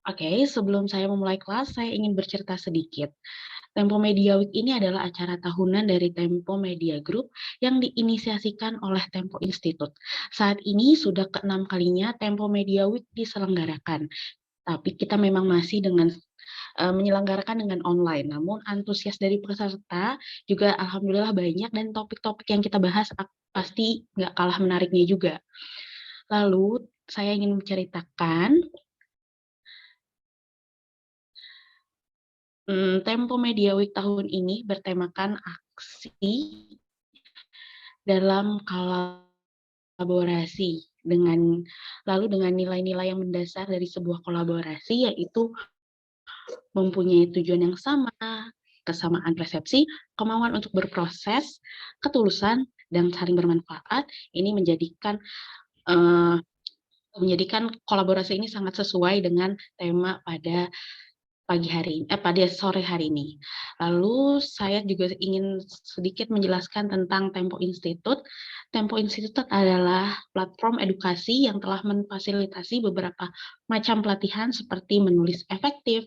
Oke, sebelum saya memulai kelas, saya ingin bercerita sedikit. Tempo Media Week ini adalah acara tahunan dari Tempo Media Group yang diinisiasikan oleh Tempo Institute. Saat ini sudah keenam kalinya Tempo Media Week diselenggarakan, tapi kita memang masih menyelenggarakan dengan online. Namun antusias dari peserta juga alhamdulillah banyak dan topik-topik yang kita bahas pasti nggak kalah menariknya juga. Lalu saya ingin menceritakan Tempo Media Week tahun ini bertemakan aksi dalam kolaborasi dengan nilai-nilai yang mendasar dari sebuah kolaborasi, yaitu mempunyai tujuan yang sama, kesamaan persepsi, kemauan untuk berproses, ketulusan, dan saling bermanfaat. Ini eh, menjadikan kolaborasi ini sangat sesuai dengan tema pada sore hari ini. Lalu saya juga ingin sedikit menjelaskan tentang Tempo Institute. Tempo Institute adalah platform edukasi yang telah memfasilitasi beberapa macam pelatihan seperti menulis efektif,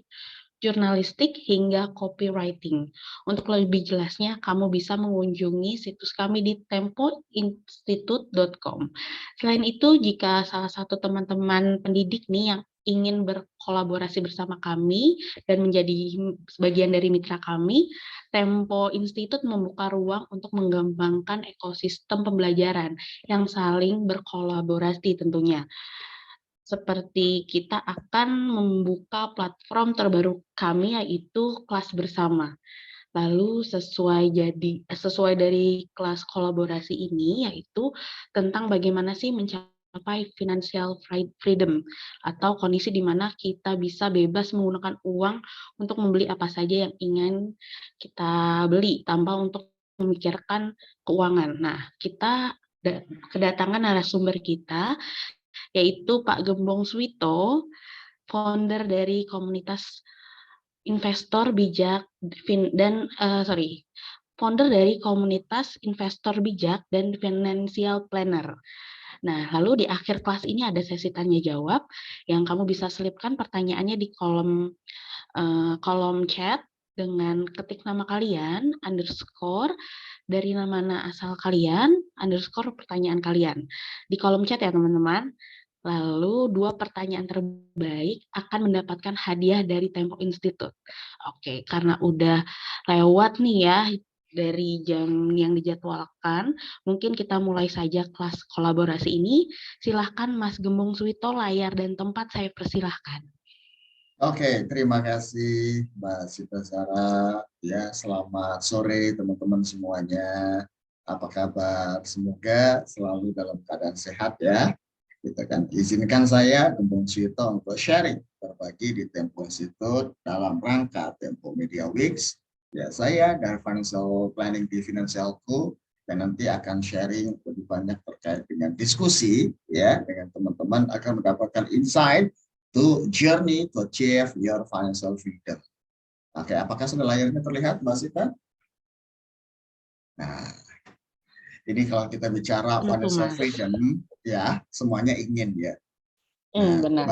jurnalistik, hingga copywriting. Untuk lebih jelasnya, kamu bisa mengunjungi situs kami di tempoinstitute.com. Selain itu, jika salah satu teman-teman pendidik nih yang ingin berkolaborasi bersama kami dan menjadi bagian dari mitra kami, Tempo Institute membuka ruang untuk mengembangkan ekosistem pembelajaran yang saling berkolaborasi tentunya. Seperti kita akan membuka platform terbaru kami yaitu kelas bersama. Lalu sesuai dari kelas kolaborasi ini yaitu tentang bagaimana sih mencapai financial freedom atau kondisi di mana kita bisa bebas menggunakan uang untuk membeli apa saja yang ingin kita beli tanpa untuk memikirkan keuangan. Nah, kita kedatangan narasumber kita yaitu Pak Gembong Swito, founder dari komunitas investor bijak dan founder dari komunitas investor bijak dan financial planner. Nah, lalu di akhir kelas ini ada sesi tanya jawab yang kamu bisa selipkan pertanyaannya di kolom chat dengan ketik nama kalian underscore dari mana asal kalian underscore pertanyaan kalian di kolom chat ya teman-teman. Lalu 2 pertanyaan terbaik akan mendapatkan hadiah dari Tempo Institute. Oke, karena udah lewat nih ya dari jam yang dijadwalkan, mungkin kita mulai saja kelas kolaborasi ini. Silahkan Mas Gembong Suwito, layar dan tempat saya persilahkan. Oke, terima kasih Mbak Sita Zara. Ya, selamat sore teman-teman semuanya. Apa kabar? Semoga selalu dalam keadaan sehat ya. Kita kan izinkan saya Gembong Suwito untuk sharing berbagi di Tempo Institute dalam rangka Tempo Media Weeks. Ya, saya dari Financial Planning di Financialku dan nanti akan sharing lebih banyak terkait dengan diskusi ya dengan teman-teman akan mendapatkan insight to journey to achieve your financial freedom. Oke, apakah sudah layarnya terlihat, Mbak Sita? Nah, ini kalau kita bicara Tentu, financial Mas. freedom, ya semuanya ingin ya. Nah, Benar.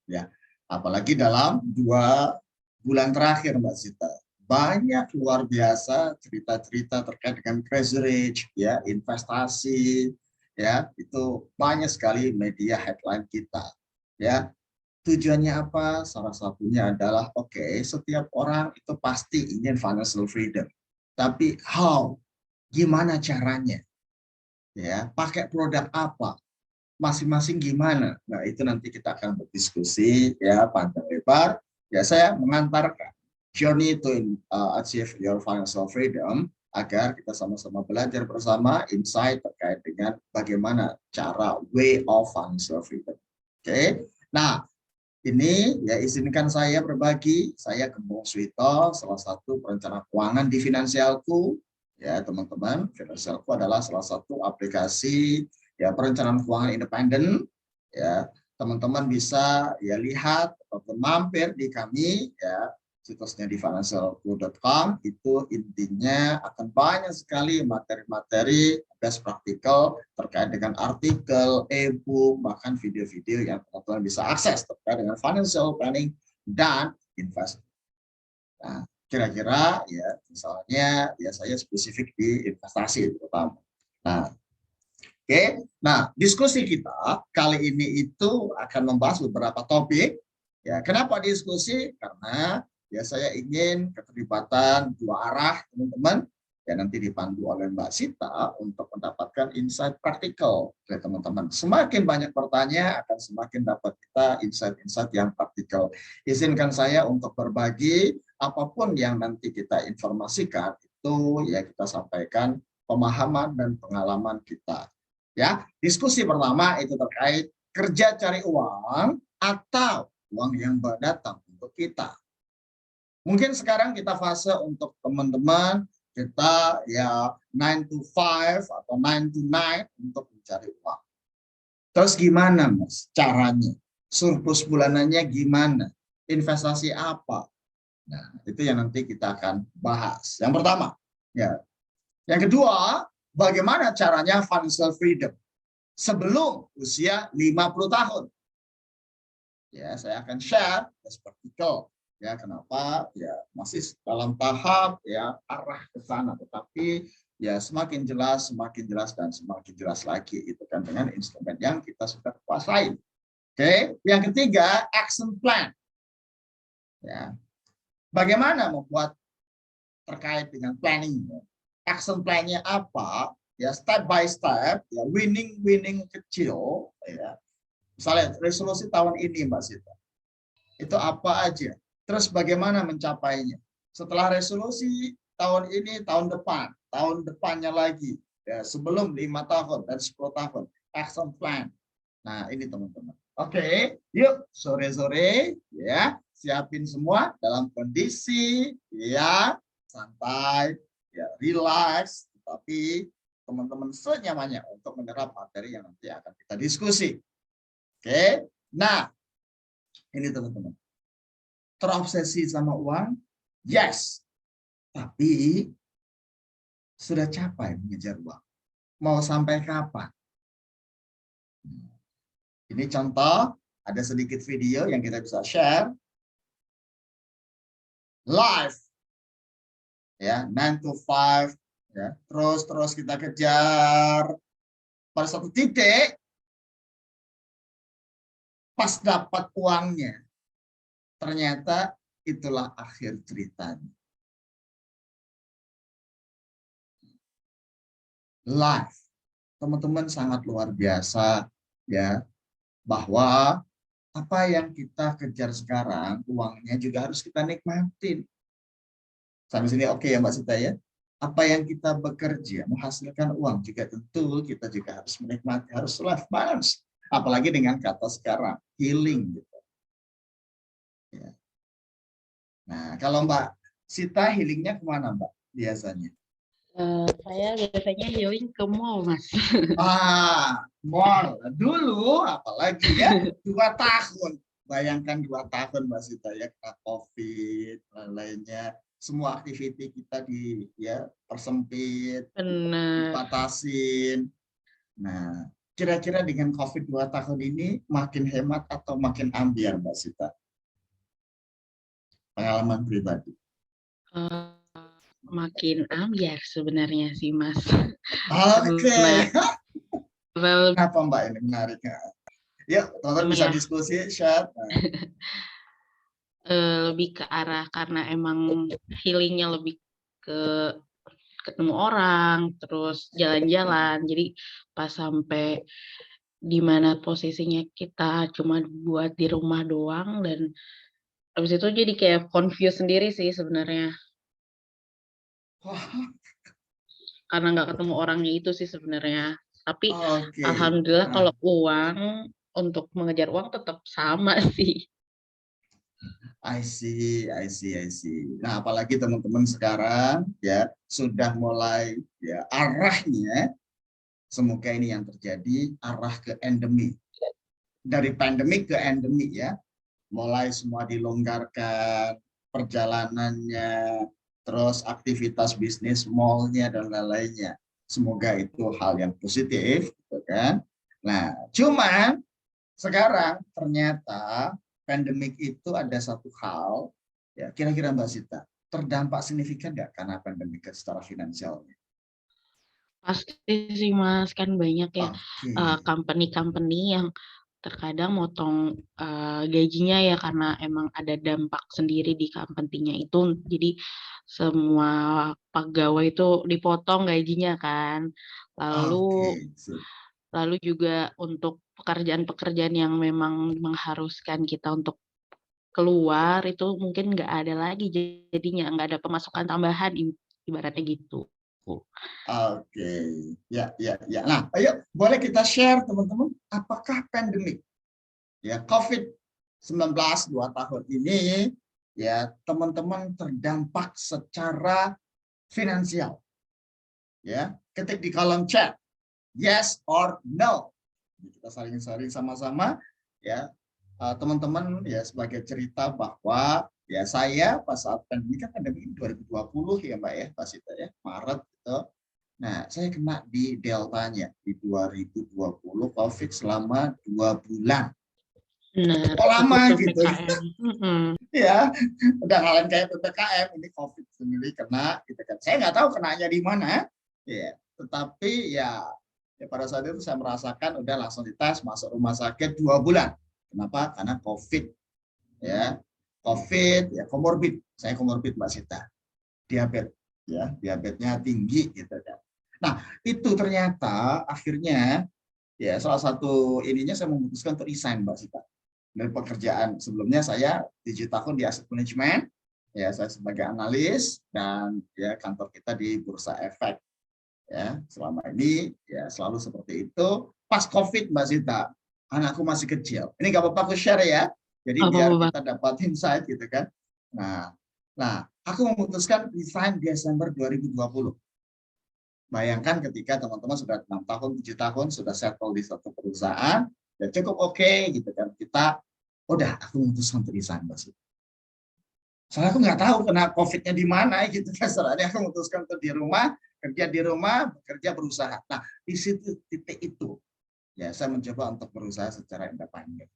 ya, apalagi dalam 2 bulan terakhir, Mbak Sita, banyak luar biasa cerita-cerita terkait dengan treasury, ya, investasi, ya, itu banyak sekali media headline kita, ya. Tujuannya apa? Salah satunya adalah, setiap orang itu pasti ingin financial freedom. Tapi how? Gimana caranya? Ya, pakai produk apa? Masing-masing gimana? Nah, itu nanti kita akan berdiskusi ya panjang lebar. Ya, saya mengantarkan journey to achieve your financial freedom agar kita sama-sama belajar bersama insight terkait dengan bagaimana cara way of financial freedom. Oke. Nah, ini ya izinkan saya berbagi, saya Gembong Suwito, salah satu perencana keuangan di Finansialku. Ya teman-teman, Finansialku adalah salah satu aplikasi ya perencanaan keuangan independen. Ya teman-teman bisa ya lihat ataupun mampir di kami ya situsnya di financialcrew.com. Itu intinya akan banyak sekali materi-materi best practical terkait dengan artikel, e-book, bahkan video-video yang teman-teman bisa akses terkait dengan financial planning dan investment. Nah, kira-kira ya misalnya ya saya spesifik di investasi terutama. Nah, oke. Nah, diskusi kita kali ini itu akan membahas beberapa topik. Ya, kenapa diskusi? Karena ya saya ingin keterlibatan dua arah teman-teman. Ya nanti dipandu oleh Mbak Sita untuk mendapatkan insight praktikal dari teman-teman. Semakin banyak bertanya akan semakin dapat kita insight-insight yang praktikal. Izinkan saya untuk berbagi apapun yang nanti kita informasikan itu ya kita sampaikan pemahaman dan pengalaman kita. Ya, diskusi pertama itu terkait kerja cari uang atau uang yang datang untuk kita. Mungkin sekarang kita fase untuk teman-teman kita ya 9 to 5 atau 9 to 9 untuk mencari uang. Terus gimana Mas caranya? Surplus bulanannya gimana? Investasi apa? Nah, itu yang nanti kita akan bahas. Yang pertama, ya. Yang kedua, bagaimana caranya financial freedom sebelum usia 50 tahun. Ya, saya akan share practical ya kenapa ya masih dalam tahap ya arah ke sana, tetapi ya semakin jelas dan semakin jelas lagi itu kan dengan instrumen yang kita sudah kuasai. Oke, yang ketiga action plan. Ya. Bagaimana membuat terkait dengan planning? Action plan-nya apa? Ya step by step, ya winning kecil ya. Misalnya resolusi tahun ini Mbak Sita. Itu apa aja? Terus bagaimana mencapainya? Setelah resolusi tahun ini, tahun depannya lagi, ya, sebelum 5 tahun dan 10 tahun, action plan. Nah, ini teman-teman. Oke, yuk sore-sore ya, siapin semua dalam kondisi ya santai, ya relax, tapi teman-teman senyamannya untuk menyerap materi yang nanti akan kita diskusi. Oke, nah ini teman-teman. Terobsesi sama uang? Yes. Tapi sudah capai mengejar uang. Mau sampai kapan? Ini contoh, ada sedikit video yang kita bisa share. Live. Ya, 9 to 5. Ya, terus kita kejar. Pada satu titik, pas dapat uangnya, ternyata itulah akhir ceritanya. Live, teman-teman sangat luar biasa ya, bahwa apa yang kita kejar sekarang, uangnya juga harus kita nikmatin. Sampai sini oke ya Mbak Sita ya? Apa yang kita bekerja menghasilkan uang juga tentu kita juga harus menikmati, harus life balance. Apalagi dengan kata sekarang, healing gitu. Ya. Nah, kalau Mbak Sita healingnya kemana Mbak biasanya? Saya biasanya join ke mall, Mas. Mall. Dulu apalagi ya 2 tahun. Bayangkan 2 tahun Mbak Sita ya, kena COVID dan lainnya. Semua aktiviti kita persempit, dibatasin. Nah, kira-kira dengan COVID 2 tahun ini makin hemat atau makin ambiar Mbak Sita? Pengalaman pribadi. Makin ambiar sebenarnya sih Mas. Oke. Kenapa Mbak ini menariknya? Yuk, teman-teman bisa diskusi, share. Lebih ke arah karena emang healingnya lebih ke ketemu orang, terus jalan-jalan. Jadi pas sampai di mana posisinya kita cuma buat di rumah doang, dan habis itu jadi kayak confused sendiri sih sebenarnya. Karena nggak ketemu orangnya itu sih sebenarnya. Tapi alhamdulillah kalau uang, untuk mengejar uang tetap sama sih. I see. Nah, apalagi teman-teman sekarang ya sudah mulai ya arahnya, semoga ini yang terjadi, arah ke endemi. Dari pandemik ke endemi ya. Mulai semua dilonggarkan, perjalanannya, terus aktivitas bisnis mallnya dan lain-lainnya. Semoga itu hal yang positif, gitu kan. Nah, cuman sekarang ternyata pandemik itu ada satu hal, ya kira-kira Mbak Sita, terdampak signifikan nggak karena pandemik secara finansialnya? Pasti sih Mas, kan banyak ya, Oke, company-company yang terkadang motong, gajinya ya karena emang ada dampak sendiri di company-nya itu. Jadi semua pegawai itu dipotong gajinya kan. oke, Lalu sip. lalu juga untuk pekerjaan-pekerjaan yang memang mengharuskan kita untuk keluar itu mungkin nggak ada lagi jadinya, nggak ada pemasukan tambahan ibaratnya gitu. Oke, ya, ya, ya. Nah, ayo boleh kita share teman-teman, apakah pandemik ya COVID-19 2 tahun ini ya teman-teman terdampak secara finansial ya. Ketik di kolom chat yes or no. Kita saling-saling sama-sama ya. Teman-teman ya sebagai cerita bahwa ya saya pas saat pandemi kan pandemi 2020 ya Mbak ya, pas itu ya Maret gitu. Nah, saya kena di deltanya di 2020 COVID selama 2 bulan. Bener, Kok itu lama gitu PPKM, ya. Udah ngalamin kayak PPKM ini COVID sendiri kena gitu kan. Saya nggak tahu kenanya di mana. Ya, tetapi ya pada saat itu saya merasakan udah langsung dites masuk rumah sakit 2 bulan. Kenapa? Karena COVID ya. COVID ya komorbid. Saya komorbid Mbak Sita. Diabetes ya, diabetesnya tinggi gitu kan. Nah, itu ternyata akhirnya ya salah satu ininya saya memutuskan untuk resign Mbak Sita. Dari pekerjaan sebelumnya saya 7 tahun di asset management, ya saya sebagai analis dan ya kantor kita di Bursa Efek. Ya, selama ini ya selalu seperti itu. Pas COVID Mbak Sita, anakku masih kecil. Ini gak apa-apa aku share ya. Jadi apa biar apa kita dapat insight gitu kan. Nah, nah aku memutuskan resign Desember 2020. Bayangkan ketika teman-teman sudah 6 tahun, 7 tahun, sudah settle di satu perusahaan, ya cukup oke gitu kan. Kita, udah aku memutuskan untuk resign. Soalnya aku nggak tahu kena COVID-nya di mana gitu kan. Soalnya aku memutuskan untuk kerja di rumah, bekerja berusaha. Nah, di situ titik itu, ya saya mencoba untuk berusaha secara independen.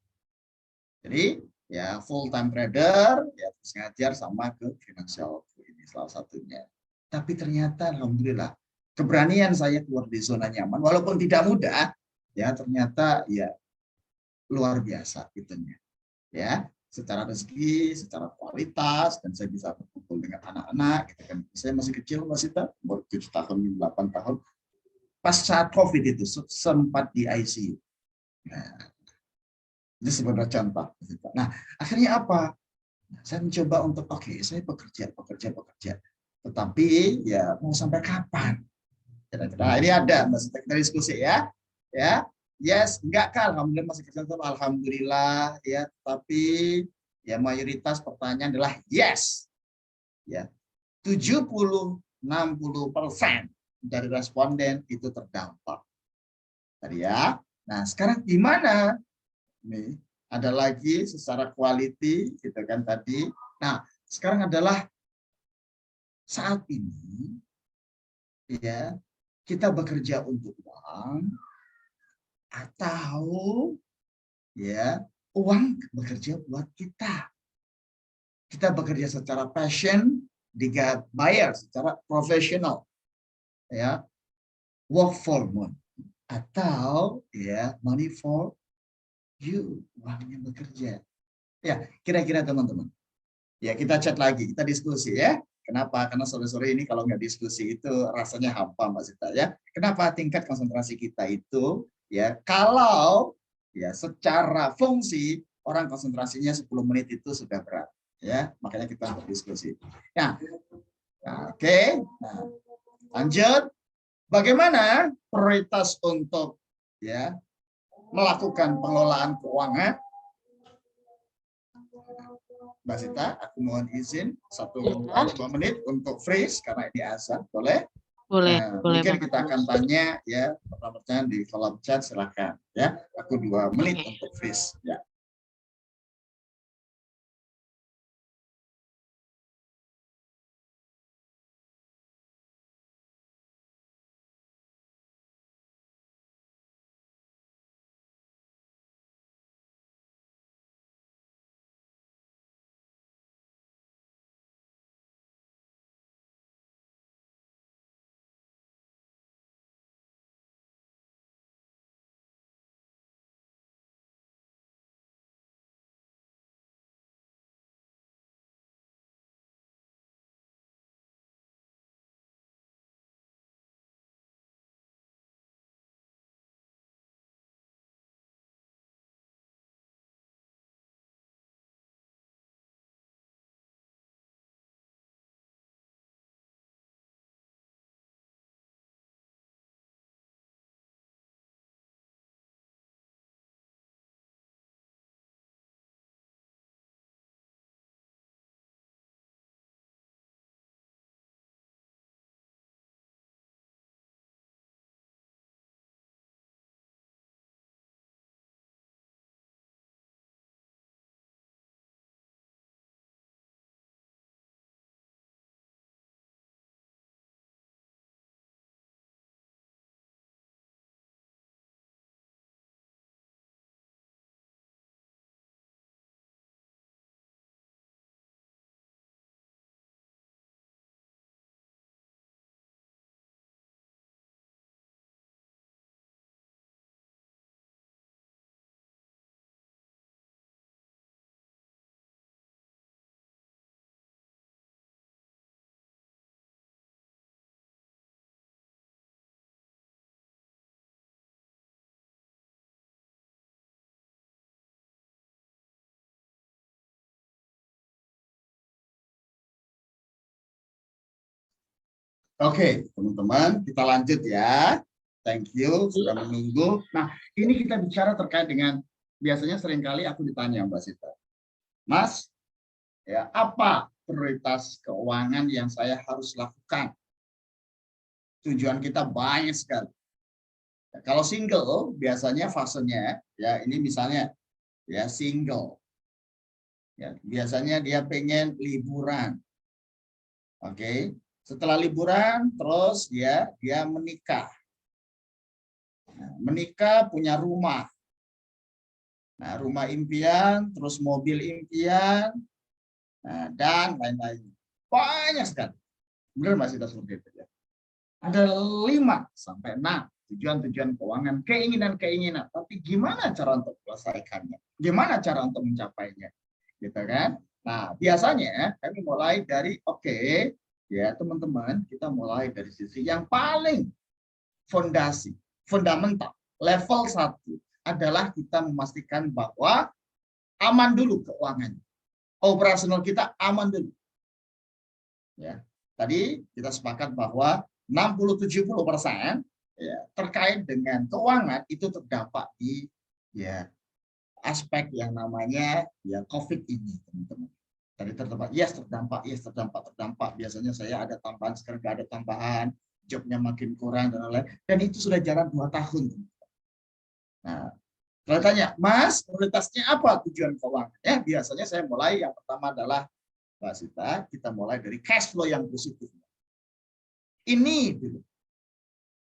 Jadi ya full time trader, ya terus ngajar sama ke financial ini salah satunya. Tapi ternyata alhamdulillah keberanian saya keluar dari zona nyaman, walaupun tidak mudah, ya ternyata ya luar biasa itunya. Ya, secara rezeki, secara kualitas, dan saya bisa berkumpul dengan anak-anak, gitu kan. Saya masih kecil, masih umur 7 tahun, 8 tahun. Pas saat COVID itu sempat di ICU. Nah, itu sebenarnya contoh. Nah, akhirnya apa? Saya mencoba untuk saya bekerja. Tetapi ya mau sampai kapan? Nah, ini ada, Mas, kita diskusi ya. Ya, yes, enggak kan? Alhamdulillah masih kerja tetap, alhamdulillah ya. Tapi ya mayoritas pertanyaan adalah yes. Ya, 70-60% dari responden itu terdampak. Tadi ya. Nah, sekarang gimana? Nih, ada lagi secara quality gitu kan tadi. Nah, sekarang adalah saat ini ya kita bekerja untuk uang atau ya uang bekerja buat kita. Kita bekerja secara passion, dibayar secara profesional, ya work for money atau ya money for you, uangnya bekerja. Ya kira-kira teman-teman. Ya kita chat lagi, kita diskusi ya. Kenapa? Karena sore-sore ini kalau nggak diskusi itu rasanya hampa Mbak Sita ya. Kenapa? Tingkat konsentrasi kita itu ya kalau ya secara fungsi orang konsentrasinya 10 menit itu sudah berat ya. Makanya kita berdiskusi. Nah, oke. Nah, lanjut. Bagaimana prioritas untuk ya melakukan pengelolaan keuangan? Mbak Sita, aku mohon izin ya, 2 menit untuk freeze karena ini azan, boleh? boleh Nah, boleh mungkin banget kita akan Mas. tanya ya pertanyaan di kolom chat, silakan ya. Aku 2 menit Oke. untuk freeze ya. Oke, teman-teman, kita lanjut ya. Thank you sudah menunggu. Nah, ini kita bicara terkait dengan biasanya seringkali aku ditanya Mbak Sita, Mas, ya apa prioritas keuangan yang saya harus lakukan? Tujuan kita banyak sekali. Ya, kalau single biasanya fasenya ya ini misalnya ya single. Ya, biasanya dia pengen liburan. Oke. Setelah liburan terus dia menikah. Nah, menikah punya rumah. Nah, rumah impian, terus mobil impian, nah, dan lain-lain. Banyak sekali. Benar Mas kita seperti itu ya. Ada 5 sampai 6 tujuan-tujuan keuangan, keinginan-keinginan. Tapi gimana cara untuk menyelesaikannya? Gimana cara untuk mencapainya? Gitu kan? Nah, biasanya kami mulai dari ya teman-teman, kita mulai dari sisi yang paling fondasi, fundamental, level 1 adalah kita memastikan bahwa aman dulu keuangannya. Operasional kita aman dulu. Ya. Tadi kita sepakat bahwa 60-70% ya, terkait dengan keuangan itu terdampak di ya aspek yang namanya ya COVID ini, teman-teman. Tadi terdampak, terdampak. Biasanya saya ada tambahan, sekarang nggak ada tambahan, jobnya makin kurang dan lain-lain. Dan itu sudah jalan 2 tahun. Nah, kalau tanya, Mas, prioritasnya apa tujuan keuangan? Ya, biasanya saya mulai yang pertama adalah Mbak Sita, kita mulai dari cash flow yang positif. Ini dulu.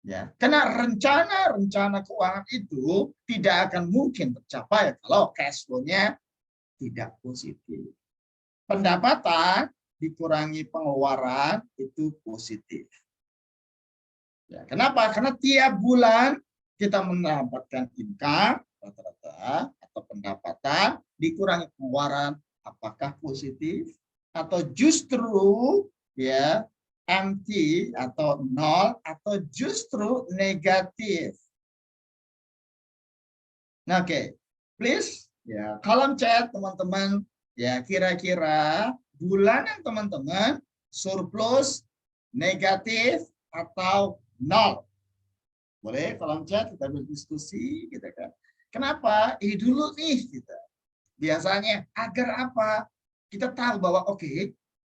Ya, karena rencana keuangan itu tidak akan mungkin tercapai kalau cash flow-nya tidak positif. Pendapatan dikurangi pengeluaran itu positif. Ya, kenapa? Karena tiap bulan kita mendapatkan income rata-rata atau pendapatan dikurangi pengeluaran, apakah positif atau justru ya empty atau nol atau justru negatif. Nah, oke, please ya kolom chat teman-teman ya kira-kira bulanan teman-teman surplus, negatif atau nol. Boleh kolom chat kita berdiskusi gitu kan. Kenapa? Ini dulu nih kita. Biasanya agar apa? Kita tahu bahwa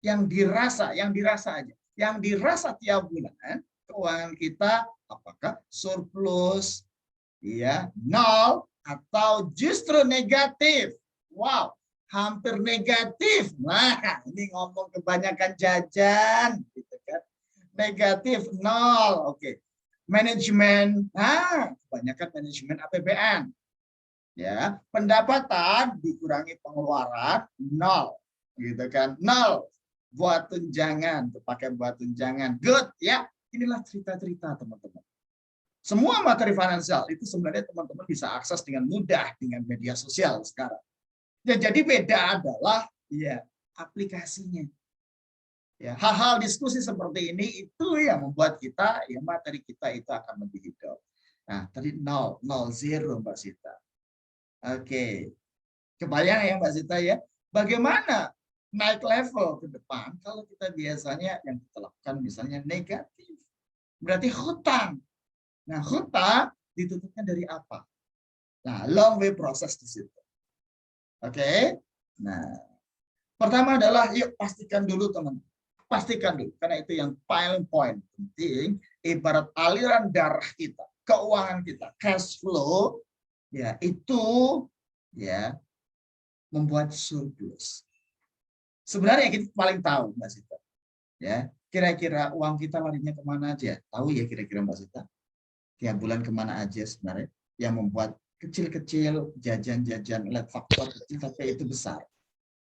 yang dirasa aja. Yang dirasa tiap bulan keuangan kita apakah surplus, ya, nol atau justru negatif. Wow, hampir negatif. Nah, ini ngomong kebanyakan jajan gitu kan. Negatif nol. Oke. Manajemen, kebanyakan manajemen APBN. Ya, pendapatan dikurangi pengeluaran nol, gitu kan, nol buat tunjangan, pakai buat tunjangan, good ya. Inilah cerita-cerita teman-teman. Semua materi finansial itu sebenarnya teman-teman bisa akses dengan mudah dengan media sosial sekarang. Ya, jadi beda adalah ya aplikasinya. Ya, hal-hal diskusi seperti ini itu yang membuat kita ya materi kita itu akan lebih hidup. Nah, tadi 0, 0, Mbak Sita. Oke. Kebayang ya Mbak Sita ya, bagaimana naik level ke depan kalau kita biasanya yang kita lakukan misalnya negatif. Berarti hutang. Nah, hutang ditutupnya dari apa? Nah, long way proses di situ. Oke. Nah, pertama adalah yuk pastikan dulu teman-teman. Pastikan dulu, karena itu yang paling poin penting, ibarat aliran darah kita, keuangan kita, cash flow, ya itu ya membuat surplus. Sebenarnya kita paling tahu Mbak Sita, ya kira-kira uang kita larinya kemana aja? Tahu ya kira-kira Mbak Sita? Tiap bulan kemana aja sebenarnya? Yang membuat kecil-kecil jajan-jajan lihat faktor kecil tapi itu besar.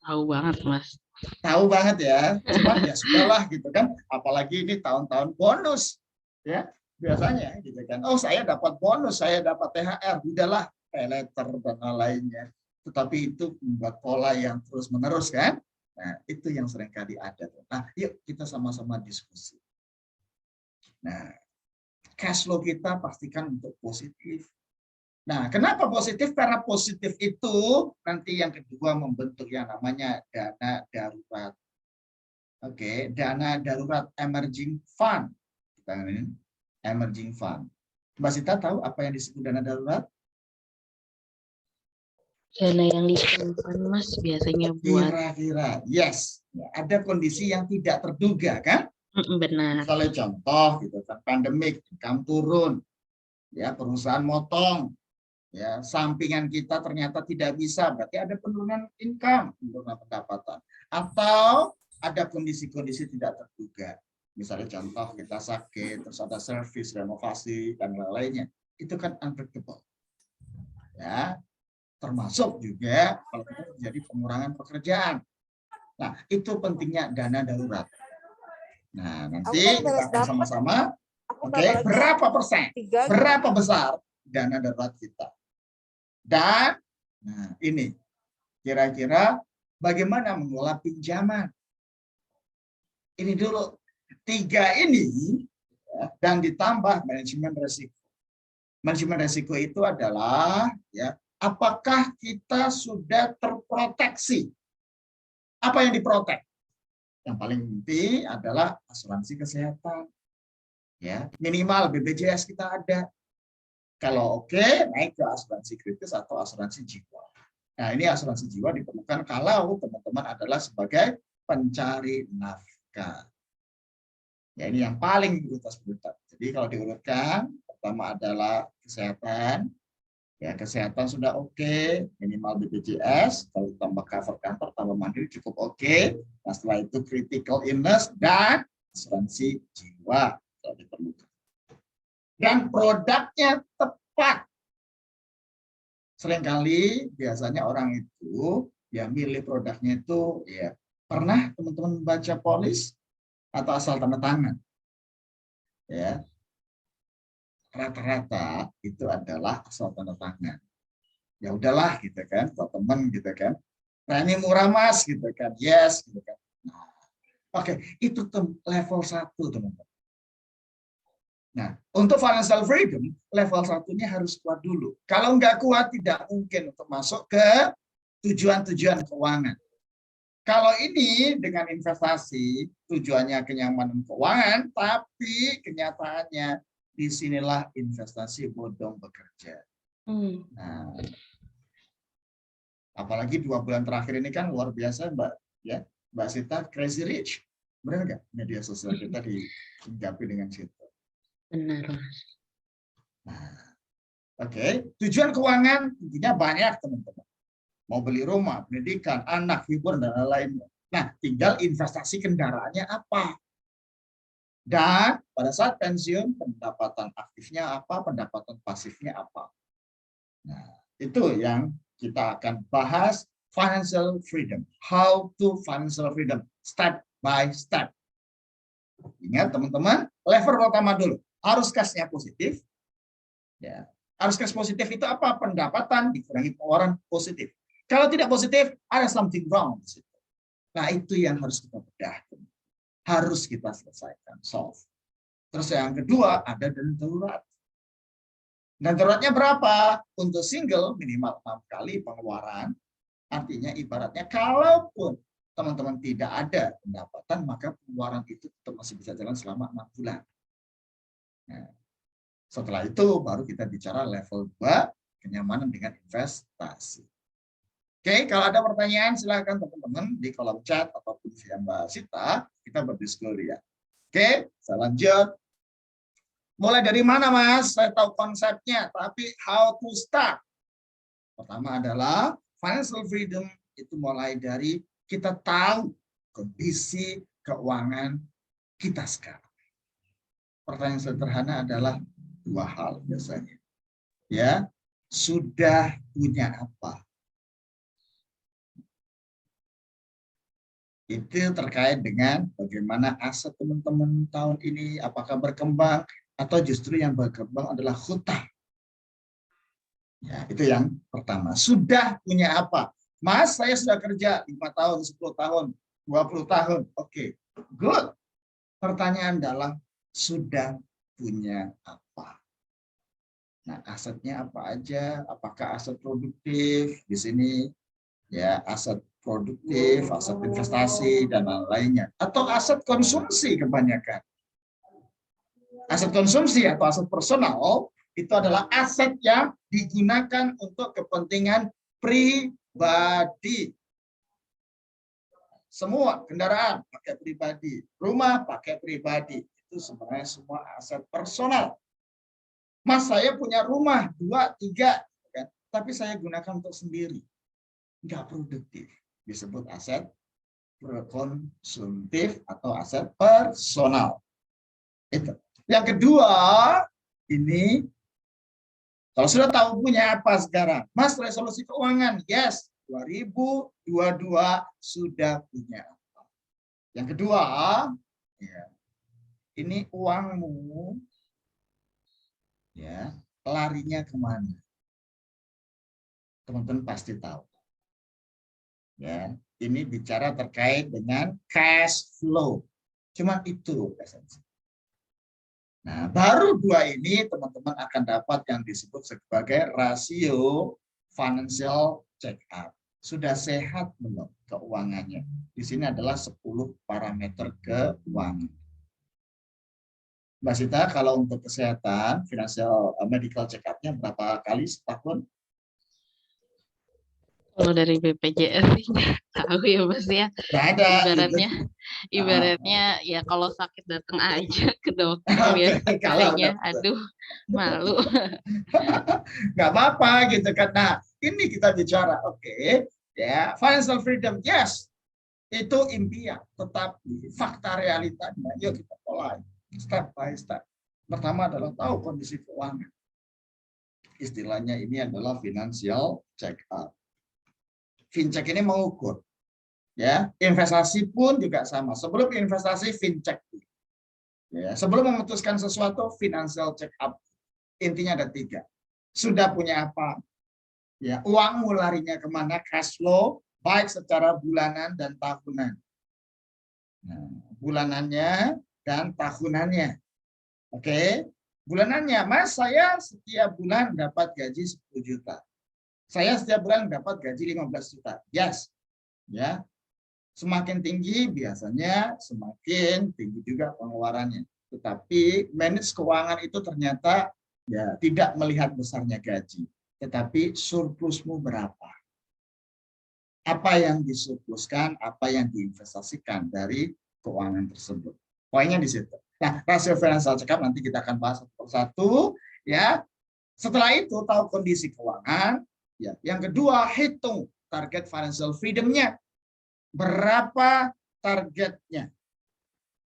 Tahu banget, Mas. Tahu banget ya, cuman ya sudahlah gitu kan, apalagi ini tahun-tahun bonus ya biasanya gitu kan, saya dapat bonus, saya dapat THR, udahlah pay letter dan lainnya, tetapi itu membuat pola yang terus menerus kan. Nah, itu yang seringkali ada. Nah, yuk kita sama-sama diskusi. Nah, cash flow kita pastikan untuk positif. Nah, kenapa positif? Karena positif itu nanti yang kedua membentuk yang namanya dana darurat. Oke, dana darurat emerging fund. kita ini emerging fund. Mbak Sita tahu apa yang disebut dana darurat? Dana yang disimpan Mas biasanya buat Kira-kira, yes, ada kondisi yang tidak terduga kan? benar. Misalnya contoh gitu kan, pandemik, income turun, ya perusahaan motong, ya sampingan kita ternyata tidak bisa, berarti ada penurunan income, penurunan pendapatan, atau ada kondisi-kondisi tidak terduga. Misalnya contoh kita sakit, terus ada servis, renovasi, dan lain-lainnya. Itu kan unpredictable. Ya, termasuk juga kalau kita terjadi pengurangan pekerjaan. Nah, itu pentingnya dana darurat. Nah, nanti kita akan sama-sama, oke, berapa persen, berapa besar dana darurat kita. Dan, nah ini, kira-kira bagaimana mengelola pinjaman. Ini dulu. 3 ini ya, dan ditambah manajemen risiko. Manajemen risiko itu adalah ya, apakah kita sudah terproteksi? Apa yang diprotek? Yang paling penting adalah asuransi kesehatan. Ya, minimal BPJS kita ada. Kalau oke, naik ke asuransi kritis atau asuransi jiwa. Nah, ini asuransi jiwa diperlukan kalau teman-teman adalah sebagai pencari nafkah. Ya, ini yang paling prioritas. Jadi kalau diurutkan, pertama adalah kesehatan. Ya, kesehatan sudah oke, minimal BPJS, kalau tambah cover kantor, tambah mandiri cukup oke. Nah, setelah itu critical illness dan asuransi jiwa kalau diperlukan. Dan produknya tepat. Seringkali biasanya orang itu ya milih produknya itu ya pernah teman-teman baca polis atau asal tanda tangan. Ya, rata-rata itu adalah asal tanda tangan. Ya udahlah gitu kan, buat teman gitu kan. Nah ini murah mas gitu kan, yes gitu kan. Nah, oke, itu level 1 teman-teman. Nah untuk financial freedom level 1-nya harus kuat dulu. Kalau nggak kuat tidak mungkin untuk masuk ke tujuan-tujuan keuangan. Kalau ini dengan investasi tujuannya kenyamanan keuangan, tapi kenyataannya disinilah investasi bodong bekerja. Nah, apalagi 2 bulan terakhir ini kan luar biasa Mbak, ya Mbak Sita, crazy rich, benar nggak media sosial kita dihinggapi dengan situ? Benar. Nah, oke, tujuan keuangan tentunya banyak teman-teman. Mau beli rumah, pendidikan, anak, hiburan, dan lain-lainnya. Nah, tinggal investasi kendaraannya apa. Dan pada saat pensiun, pendapatan aktifnya apa, pendapatan pasifnya apa. Nah, itu yang kita akan bahas financial freedom. How to financial freedom, step by step. Ingat teman-teman, level pertama dulu, harus cashnya positif. Ya, harus cash positif itu apa? Pendapatan dikurangi pengeluaran positif. Kalau tidak positif, ada something wrong di situ. Nah, itu yang harus kita bedah. Harus kita selesaikan, solve. Terus yang kedua, ada dana darurat. Dan daruratnya berapa? Untuk single, minimal 6 kali pengeluaran. Artinya ibaratnya, kalaupun teman-teman tidak ada pendapatan, maka pengeluaran itu tetap masih bisa jalan selama 6 bulan. Nah, setelah itu, baru kita bicara level 2, kenyamanan dengan investasi. Oke, kalau ada pertanyaan silahkan teman-teman di kolom chat ataupun via Mbak Sita, kita berdiskusi ya. Oke, saya lanjut. Mulai dari mana Mas? Saya tahu konsepnya, tapi how to start? Pertama adalah financial freedom itu mulai dari kita tahu kondisi keuangan kita sekarang. Pertanyaan sederhana adalah 2 hal biasanya. Ya, sudah punya apa? Itu terkait dengan bagaimana aset teman-teman tahun ini, apakah berkembang atau justru yang berkembang adalah hutang. Ya, itu yang pertama. Sudah punya apa? Mas, saya sudah kerja 5 tahun, 10 tahun, 20 tahun. Oke, good. Pertanyaan adalah sudah punya apa? Nah, asetnya apa aja? Apakah aset produktif di sini? Ya, aset produktif, aset investasi, dan lain-lainnya. Atau aset konsumsi kebanyakan. Aset konsumsi atau aset personal itu adalah aset yang digunakan untuk kepentingan pribadi. Semua kendaraan pakai pribadi, rumah pakai pribadi, itu sebenarnya semua aset personal. Mas, saya punya rumah 2, 3, kan? Tapi saya gunakan untuk sendiri, nggak produktif, disebut aset konsumtif atau aset personal. Itu. Yang kedua, ini kalau sudah tahu punya apa sekarang, Mas, resolusi keuangan, yes, 2022 sudah punya apa. Yang kedua, ya, ini uangmu, ya, larinya kemana? Teman-teman pasti tahu. Ya, ini bicara terkait dengan cash flow. Cuma itu esensi. Nah, baru 2 ini teman-teman akan dapat yang disebut sebagai rasio financial check up. Sudah sehat belum keuangannya? Di sini adalah 10 parameter keuangan. Mbak Sita, kalau untuk kesehatan, financial medical check up-nya berapa kali setahun? Kalau dari BPJS sih nggak tahu ya Mas ya. Nggak ada. Ibaratnya, Ah, ibaratnya ya kalau sakit datang aja ke dokter Oke, biasa kalau kayaknya. Aduh, malu. nggak apa-apa gitu kan. Nah, ini kita bicara, oke, ya, financial freedom, yes, itu impian, tetapi fakta realitanya, yuk kita mulai step by step. Pertama adalah tahu kondisi keuangan. Istilahnya ini adalah financial check up. Fincek ini mengukur, ya, investasi pun juga sama. Sebelum investasi, fincek. Ya, sebelum memutuskan sesuatu, financial check up. Intinya ada 3. Sudah punya apa? Ya, uangmu larinya kemana? Cash flow, baik secara bulanan dan tahunan. Nah, bulanannya dan tahunannya. Oke, bulanannya, Mas, saya setiap bulan dapat gaji 10 juta. Saya setiap bulan dapat gaji 15 juta. Yes. Ya. Semakin tinggi biasanya semakin tinggi juga pengeluarannya. Tetapi manage keuangan itu ternyata ya tidak melihat besarnya gaji, tetapi surplusmu berapa. Apa yang disurpluskan, apa yang diinvestasikan dari keuangan tersebut. Poinnya di situ. Nah, rasio financial check up nanti kita akan bahas satu persatu, ya. Setelah itu tahu kondisi keuangan, ya. Yang kedua, hitung target financial freedom-nya. Berapa targetnya?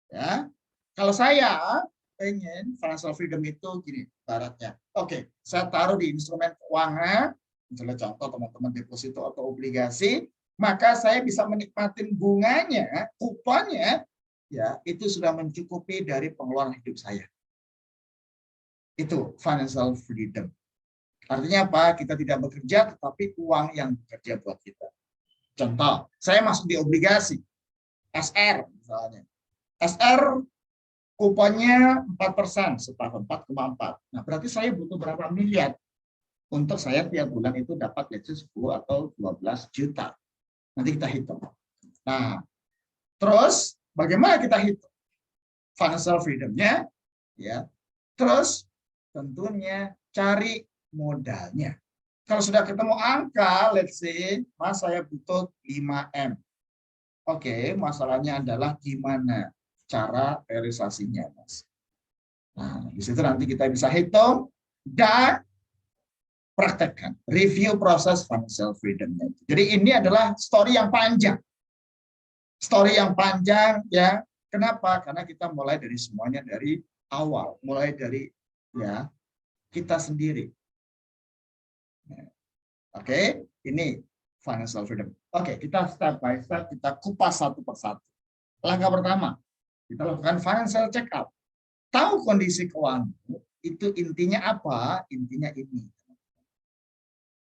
Ya, kalau saya pengen financial freedom itu gini, baratnya. Oke, saya taruh di instrumen keuangan, misalnya contoh teman-teman deposito atau obligasi, maka saya bisa menikmati bunganya, kuponnya, ya itu sudah mencukupi dari pengeluaran hidup saya. Itu financial freedom. Artinya apa? Kita tidak bekerja, tetapi uang yang bekerja buat kita. Contoh, saya masuk di obligasi, SR misalnya. SR kuponnya 4% setahun, 4,4. Nah, berarti saya butuh berapa miliar untuk saya tiap bulan itu dapat 10 atau 12 juta. Nanti kita hitung. Nah, terus bagaimana kita hitung financial freedom-nya? Ya. Terus tentunya cari modalnya. Kalau sudah ketemu angka, let's say, Mas, saya butuh 5M. Oke, masalahnya adalah gimana cara realisasinya, Mas. Nah, di situ nanti kita bisa hitung dan praktekkan. Review proses financial freedom-nya. Jadi ini adalah story yang panjang. Story yang panjang, ya. Kenapa? Karena kita mulai dari semuanya dari awal, mulai dari ya kita sendiri. Oke, ini financial freedom. Oke, kita step by step, kita kupas satu persatu. Langkah pertama, kita lakukan financial check up. Tahu kondisi keuangan itu intinya apa? Intinya ini.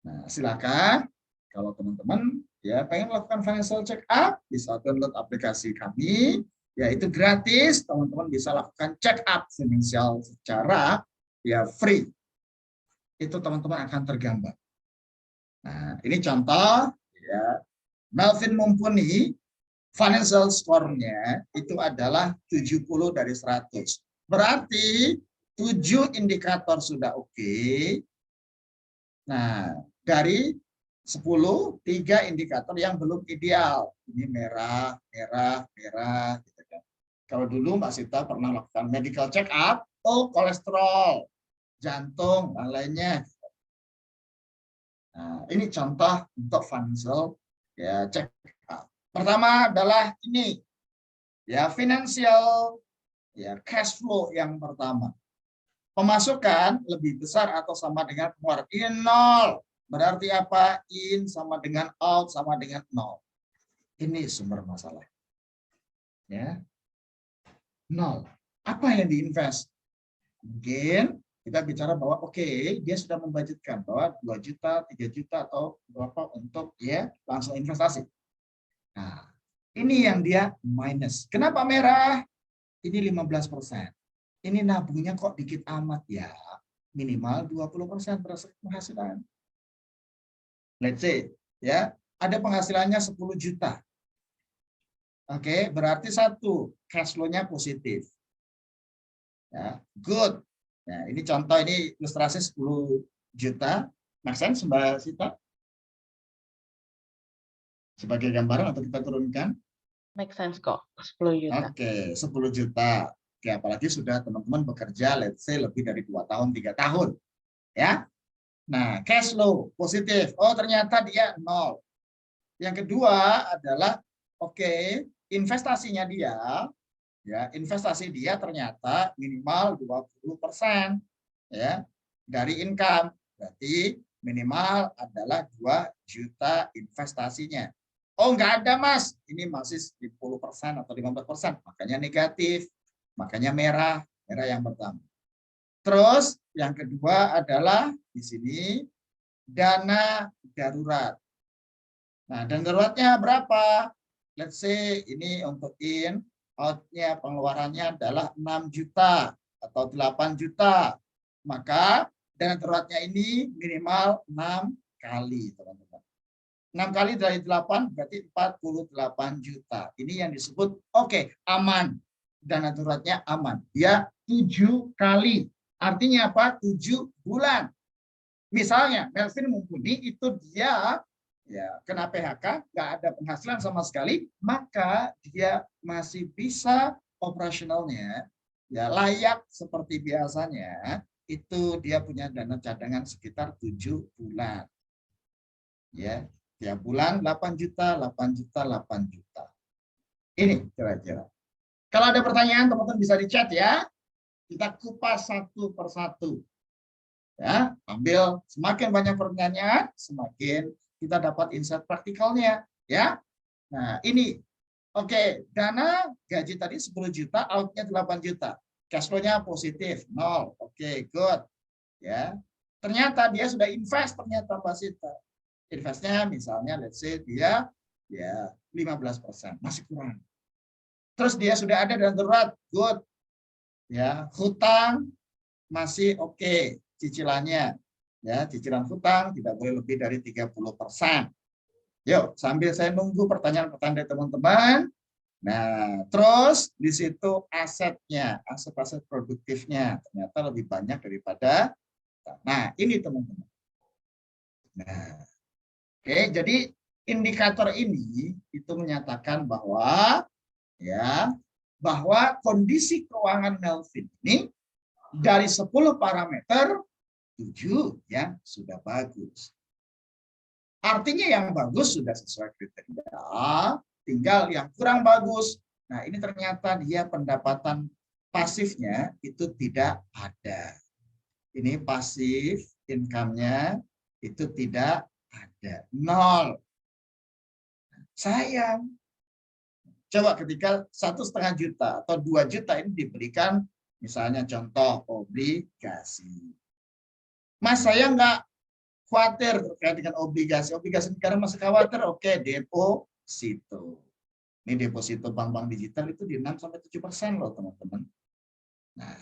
Nah, silakan kalau teman-teman ya pengen melakukan financial check up, bisa download aplikasi kami, yaitu gratis. Teman-teman bisa lakukan check up financial secara ya free. Itu teman-teman akan tergambar. Nah, ini contoh ya. Melvin Mumpuni financial score-nya itu adalah 70 dari 100. Berarti 7 indikator sudah oke. Nah, dari 10, 3 indikator yang belum ideal. Ini merah, merah, merah. Gitu kan. Kalau dulu Mbak Sita pernah lakukan medical check up, oh kolesterol, jantung, dan lainnya. Nah, ini contoh untuk financial ya check up. Pertama adalah ini ya financial ya cash flow yang pertama. Pemasukan lebih besar atau sama dengan pengeluaran. Ini nol. Berarti apa? In sama dengan out sama dengan nol. Ini sumber masalah. Ya, nol. Apa yang diinvest? Mungkin kita bicara bahwa oke, dia sudah membudgetkan bahwa 2 juta, 3 juta atau berapa untuk ya langsung investasi. Nah, ini yang dia minus. Kenapa merah? Ini 15%. Ini nabungnya kok dikit amat ya. Minimal 20% berdasarkan penghasilan. Let's say ya, ada penghasilannya 10 juta. Oke, berarti satu, cash flow-nya positif. Ya, good. Nah, ini contoh, ini ilustrasi 10 juta. Make sense, Mbak Sita? Sebagai gambaran atau kita turunkan? Make sense kok, 10 juta. Oke, 10 juta. Oke, apalagi sudah teman-teman bekerja, let's say lebih dari 2 tahun, 3 tahun. Ya. Nah, cash flow positif. Oh, ternyata dia nol. Yang kedua adalah, oke, investasinya dia, ya investasi dia ternyata minimal 20% ya dari income. Berarti minimal adalah 2 juta investasinya. Oh, nggak ada Mas, ini masih 10% atau 15%, makanya negatif, makanya merah, merah yang pertama. Terus yang kedua adalah di sini dana darurat. Nah, dan daruratnya berapa? Let's say ini untuk in, out-nya pengeluarannya adalah 6 juta atau 8 juta. Maka dana daruratnya ini minimal 6 kali, teman-teman. 6 kali dari 8 berarti 48 juta. Ini yang disebut oke, aman. Dana daruratnya aman. Dia 7 kali. Artinya apa? 7 bulan. Misalnya Melvin Mumpuni itu dia ya kena PHK, nggak ada penghasilan sama sekali, maka dia masih bisa operasionalnya ya layak seperti biasanya, itu dia punya dana cadangan sekitar 7 bulan. Ya, tiap bulan 8 juta, 8 juta, 8 juta. Ini kira-kira. Kalau ada pertanyaan teman-teman bisa di chat ya. Kita kupas satu persatu. Ya, ambil semakin banyak pertanyaan, semakin kita dapat insight praktikalnya, ya. Nah, ini oke, dana gaji tadi 10 juta, outnya 8 juta. Cash flow-nya positif, 0. Oke, good. Ya. Ternyata dia sudah invest ternyata Mbak Sita. Investnya misalnya let's say dia ya 15%, masih kurang. Terus dia sudah ada dana darurat, good. Ya, hutang masih oke. Cicilannya ya, cicilan hutang tidak boleh lebih dari 30%. Yuk, sambil saya nunggu pertanyaan-pertanyaan dari teman-teman. Nah, terus di situ asetnya, aset-aset produktifnya ternyata lebih banyak daripada. Nah, ini teman-teman. Nah, oke, jadi indikator ini itu menyatakan bahwa ya, bahwa kondisi keuangan Melvin ini dari 10 parameter 7 yang sudah bagus. Artinya yang bagus sudah sesuai kriteria, tinggal yang kurang bagus. Nah, ini ternyata dia pendapatan pasifnya itu tidak ada. Ini pasif income-nya itu tidak ada, 0. Sayang. Coba ketika 1,5 juta atau 2 juta ini diberikan, misalnya contoh obligasi. Mas, saya nggak khawatir terkait dengan obligasi. Obligasi negara masih khawatir, oke, deposito. Ini deposito bank-bank digital itu di 6-7% loh, teman-teman. Nah,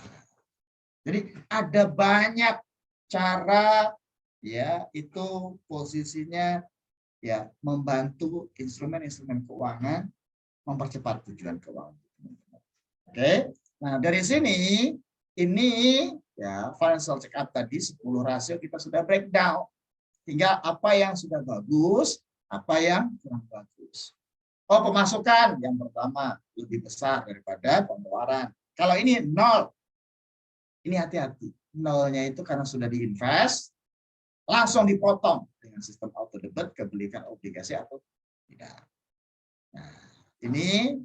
jadi ada banyak cara ya itu posisinya ya membantu instrumen-instrumen keuangan mempercepat tujuan keuangan. Oke. Nah, dari sini ini ya financial check up tadi 10 rasio kita sudah breakdown. Tinggal apa yang sudah bagus, apa yang kurang bagus. Oh, pemasukan yang pertama lebih besar daripada pengeluaran. Kalau ini nol, ini hati-hati. Nolnya itu karena sudah diinvest, langsung dipotong dengan sistem auto debit kebelikan obligasi atau tidak. Nah, ini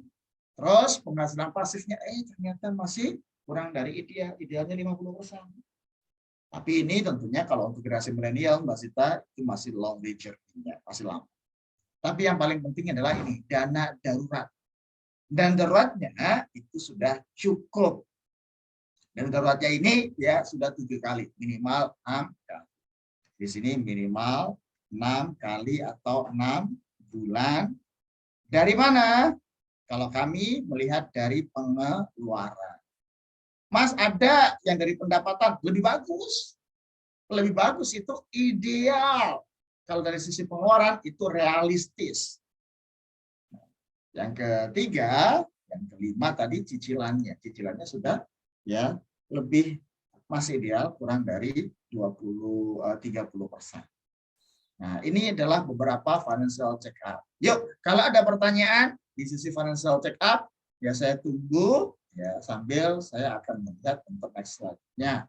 terus penghasilan pasifnya ternyata masih kurang dari ideal, idealnya 50%. Tapi ini tentunya kalau untuk generasi milenial, Mbak Sita, itu masih long journey-nya, masih lama. Tapi yang paling penting adalah ini, dana darurat. Dan daruratnya itu sudah cukup. Dan daruratnya ini ya sudah 7 kali, minimal 6 kali. Di sini minimal 6 kali atau 6 bulan. Dari mana? Kalau kami melihat dari pengeluaran. Mas, ada yang dari pendapatan lebih bagus. Lebih bagus itu ideal. Kalau dari sisi pengeluaran itu realistis. Yang ketiga, yang kelima tadi cicilannya. Cicilannya sudah ya lebih masih ideal kurang dari 30%. Nah, ini adalah beberapa financial check up. Yuk, kalau ada pertanyaan di sisi financial check up, ya saya tunggu ya sambil saya akan melihat untuk next slide-nya.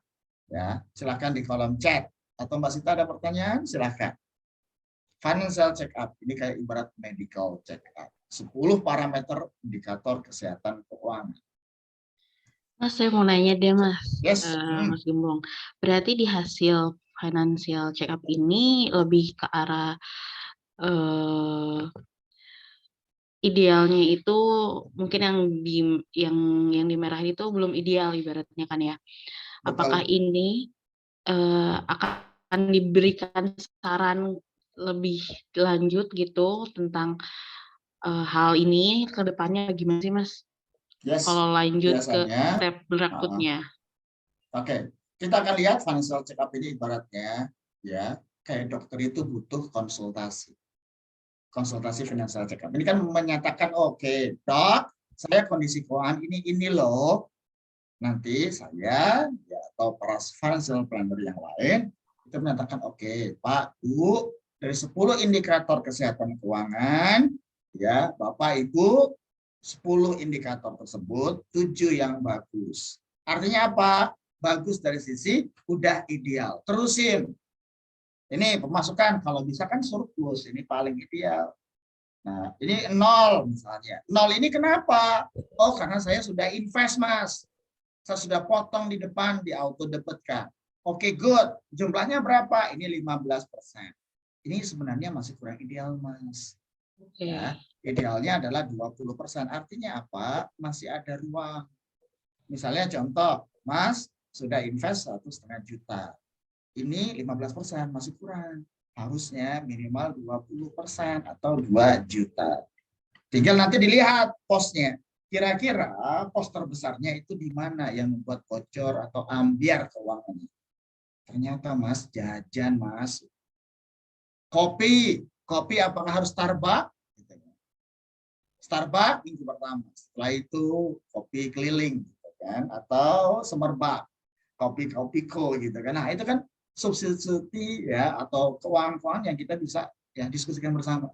Ya, silakan di kolom chat atau Mbak Sita ada pertanyaan, silakan. Financial check up ini kayak ibarat medical check up. 10 parameter indikator kesehatan keuangan. Mas, saya mau nanya deh, Mas, Yes. Mas Gembong. Berarti di hasil financial check up ini lebih ke arah idealnya itu mungkin yang di merah itu belum ideal ibaratnya kan ya. Apakah Betul. ini akan diberikan saran lebih lanjut gitu tentang hal ini ke depannya gimana sih, Mas? Yes. Kalau lanjut ke Biasanya step berikutnya. Oke, kita akan lihat financial check up ini ibaratnya ya kayak dokter itu butuh konsultasi. Konsultasi financial check up. Ini kan menyatakan oke, Dok, saya kondisi keuangan ini loh. Nanti saya ya atau para financial planner yang lain itu menyatakan oke, Pak, Bu, dari 10 indikator kesehatan keuangan ya, Bapak Ibu 10 indikator tersebut 7 yang bagus. Artinya apa? Bagus dari sisi udah ideal. Terusin. Ini pemasukan kalau bisa kan surplus, ini paling ideal. Nah, ini 0 misalnya. 0 ini kenapa? Oh, karena saya sudah invest, Mas. Saya sudah potong di depan, di auto debitkan. Oke, good. Jumlahnya berapa? Ini 15%. Ini sebenarnya masih kurang ideal, Mas. Oke. Ya, idealnya adalah 20%. Artinya apa? Masih ada ruang. Misalnya contoh, Mas sudah invest 1,5 juta. Ini 15%, masih kurang. Harusnya minimal 20% atau 2 juta. Tinggal nanti dilihat posnya. Kira-kira pos terbesarnya itu di mana yang membuat bocor atau ambiar keuangannya. Ternyata Mas, jajan Mas. Kopi. Kopi apakah harus Starbucks? Starbucks minggu pertama. Setelah itu kopi keliling. Gitu kan? Atau semerbak. Kopi gitu kan. Nah, itu kan substitusi ya atau keuangan yang kita bisa ya diskusikan bersama.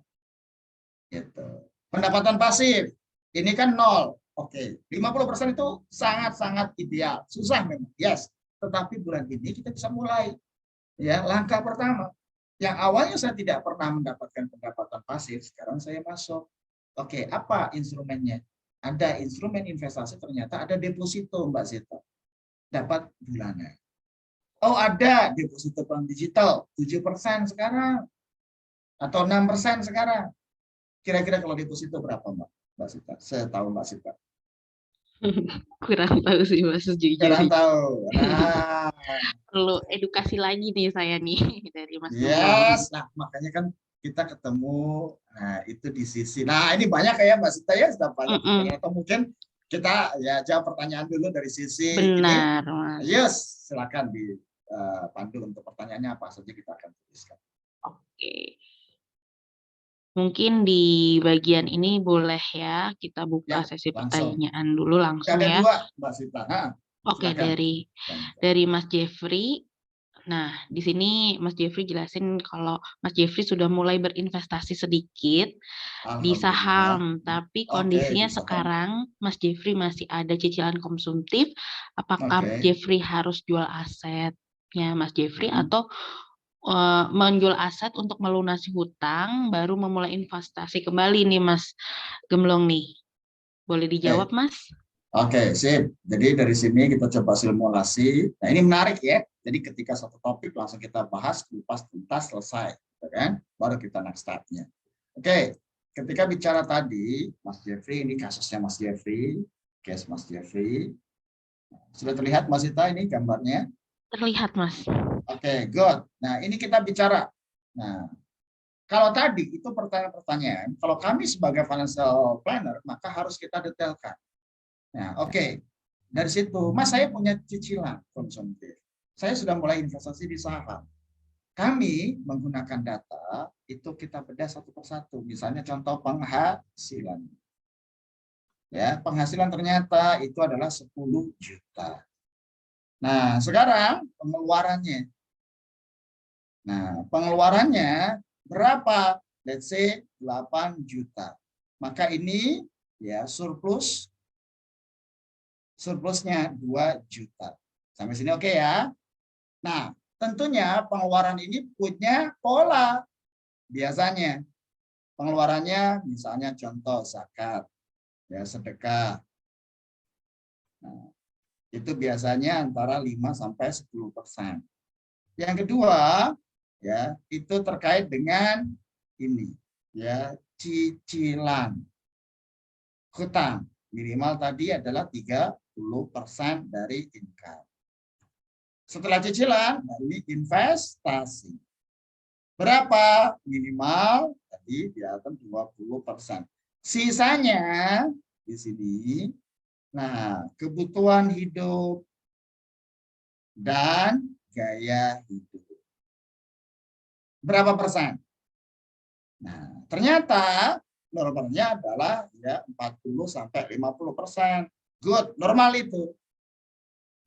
Gitu. Pendapatan pasif ini kan 0. Oke, 50% itu sangat-sangat ideal. Susah memang, yes. Tetapi bulan ini kita bisa mulai. Ya, langkah pertama. Yang awalnya saya tidak pernah mendapatkan pendapatan pasif, sekarang saya masuk. Oke, apa instrumennya? Ada instrumen investasi, ternyata ada deposito, Mbak Zita. Dapat bulanan. Oh, ada deposito bank digital 7% sekarang atau 6% sekarang. Kira-kira kalau deposito berapa, Mbak Sita? Setahu Mbak Sita. Kurang tahu sih, Mas, Kurang sejujurnya. tahu. Nah, Perlu edukasi lagi nih saya nih dari Mas Gembong. yes. Nah, makanya kan kita ketemu. Nah, itu di sisi. Nah, ini banyak ya Mbak Sita ya, sudah banyak pertanyaan. Atau mungkin kita ya jawab pertanyaan dulu dari sisi ini. Benar, Mas. Yes, silakan dipandu untuk pertanyaannya apa saja kita akan tuliskan. Oke. Mungkin di bagian ini boleh ya kita buka Ya, sesi langsung. pertanyaan dulu langsung Ada ya. dua, Mbak Sita. Oke, Silakan. dari Mas Jeffrey. Nah, di sini Mas Jeffrey jelasin kalau Mas Jeffrey sudah mulai berinvestasi sedikit di Alhamdulillah. saham, tapi Oke, kondisinya bisa. sekarang Mas Jeffrey masih ada cicilan konsumtif. Apakah Mas Oke. Jeffrey harus jual asetnya Mas Jeffrey Hmm. atau menjual aset untuk melunasi hutang, baru memulai investasi kembali nih Mas Gemblong nih? Boleh Oke. dijawab Mas? Oke, sip. Jadi dari sini kita coba simulasi. Nah, ini menarik ya. Jadi ketika satu topik langsung kita bahas, kupas tuntas, selesai. Gitu kan? Baru kita next step-nya. Oke, ketika bicara tadi, Mas Jeffrey, ini kasusnya Mas Jeffrey, case Mas Jeffrey. Sudah terlihat Mas Ita ini gambarnya? Terlihat Mas. Oke, good. Nah, ini kita bicara. Nah, kalau tadi itu pertanyaan-pertanyaan, kalau kami sebagai financial planner, maka harus kita detailkan. Nah, oke. Dari situ, Mas, saya punya cicilan konsumtif. Saya sudah mulai investasi di saham. Kami menggunakan data, itu kita bedah satu persatu. Misalnya contoh penghasilan. Ya, penghasilan ternyata itu adalah 10 juta. Nah, sekarang pengeluarannya. Nah, pengeluarannya berapa? Let's say 8 juta. Maka ini ya surplusnya 2 juta. Sampai sini oke ya? Nah, tentunya pengeluaran ini punya pola. Biasanya pengeluarannya misalnya contoh zakat, ya sedekah. Nah, itu biasanya antara 5 sampai 10%. Yang kedua, ya, itu terkait dengan ini, ya, cicilan hutang. Minimal tadi adalah 30% dari income. Setelah cicilan, nah ini investasi. Berapa? Minimal tadi di atas 20%. Sisanya di sini, nah, kebutuhan hidup dan gaya hidup. Berapa persen? Nah, ternyata normalnya adalah ya 40 sampai 50%. Good, normal itu.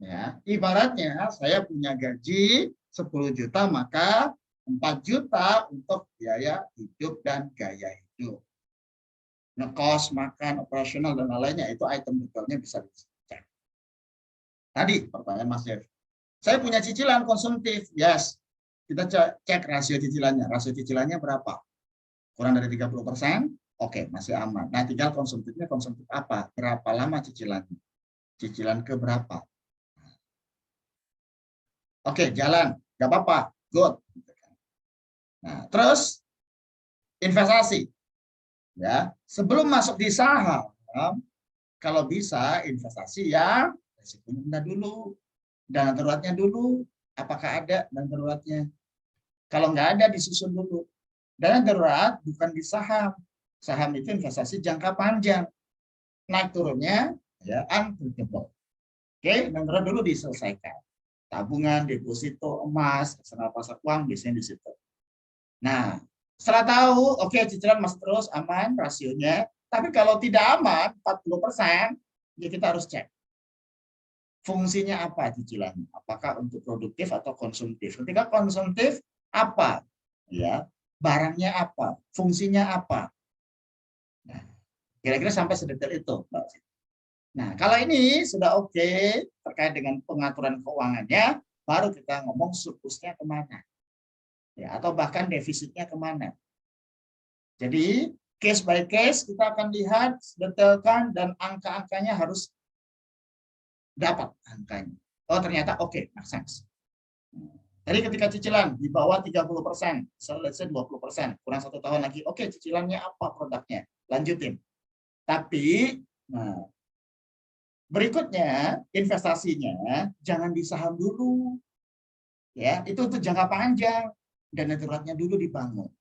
Ya, ibaratnya saya punya gaji 10 juta, maka 4 juta untuk biaya hidup dan gaya hidup. Ngekos, makan, operasional, dan lain-lainnya, itu item detailnya bisa dicek. Tadi pertanyaan Mas Jeff. Saya punya cicilan konsumtif, yes. Kita cek rasio cicilannya. Rasio cicilannya berapa? Kurang dari 30%? Oke, masih aman. Nah, tinggal konsumtifnya konsumtif apa? Berapa lama cicilannya? Cicilan ke berapa? Oke, jalan. Gak apa-apa. Good. Nah, terus investasi. Ya, sebelum masuk di saham, kalau bisa investasi yang risikonya rendah dulu. Dana daruratnya dulu. Apakah ada dana daruratnya? Kalau nggak ada, disusun dulu. Dana darurat bukan di saham. Saham itu investasi jangka panjang. Naik turunnya ya unpredictable. Oke, dana darurat dulu diselesaikan. Tabungan, deposito, emas, eksternal pasar uang, biasanya di situ. Nah, setelah tahu, oke, cicilan masih terus aman rasionya. Tapi kalau tidak aman, 40%, ya kita harus cek. Fungsinya apa cicilannya? Apakah untuk produktif atau konsumtif? Ketika konsumtif, apa? Ya, barangnya apa? Fungsinya apa? Nah, kira-kira sampai sedetail itu, Mbak. Nah, kalau ini sudah oke terkait dengan pengaturan keuangannya, baru kita ngomong surplusnya kemana, ya, atau bahkan defisitnya kemana. Jadi case by case kita akan lihat, detailkan, dan angka-angkanya harus dapat angkanya. Oh ternyata oke, make sense. Jadi ketika cicilan di bawah 30%, let's say 20%, kurang 1 tahun lagi, oke, cicilannya apa produknya, lanjutin. Tapi, nah, berikutnya investasinya jangan di saham dulu, ya, itu untuk jangka panjang, dana daruratnya dulu dibangun.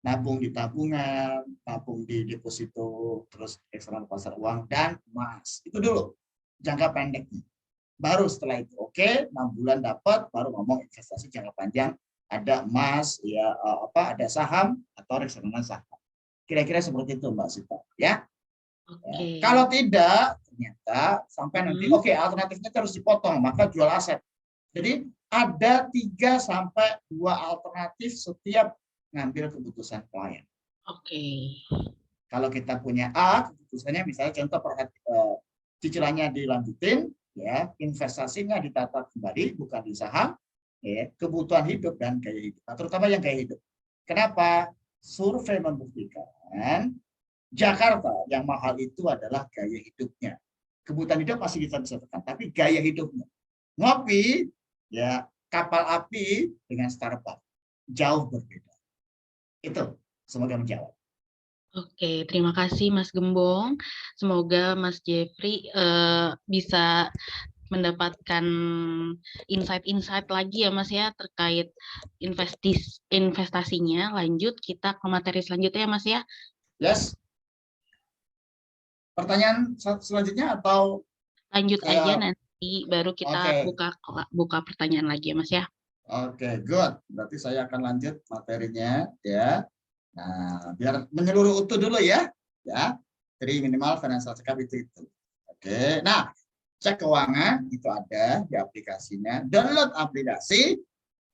Nabung di tabungan, nabung di deposito, terus eksternal pasar uang, dan emas. Itu dulu, jangka pendeknya. Baru setelah itu, oke, 6 bulan dapat, baru ngomong investasi jangka panjang, ada emas, ya, ada saham, atau reksadana saham. Kira-kira seperti itu Mbak Sita, ya. Ya. Oke. Kalau tidak, ternyata sampai nanti, Mm-mm. oke, alternatifnya harus dipotong, maka jual aset. Jadi ada 3 sampai 2 alternatif setiap ngambil keputusan klien. Oke. Kalau kita punya A, keputusannya misalnya contoh cicilannya dilanjutin, ya, investasinya ditata kembali, bukan di saham, ya, kebutuhan hidup dan gaya hidup, terutama yang gaya hidup. Kenapa? Survei membuktikan Jakarta yang mahal itu adalah gaya hidupnya. Kebutuhan hidup masih bisa tekan, tapi gaya hidupnya. Ngopi, ya, kapal api dengan Starbucks jauh berbeda. Itu semoga menjawab. Oke, terima kasih Mas Gembong. Semoga Mas Jeffrey bisa mendapatkan insight-insight lagi ya Mas ya terkait investasinya. Lanjut kita ke materi selanjutnya ya Mas ya. Yes. Pertanyaan selanjutnya atau Lanjut aja saya? nanti baru kita Oke, buka pertanyaan lagi ya Mas ya. oke, good. Berarti saya akan lanjut materinya, ya. Nah, biar menyeluruh utuh dulu ya. Jadi minimal financial check up itu. Oke, nah, cek keuangan itu ada di aplikasinya. Download aplikasi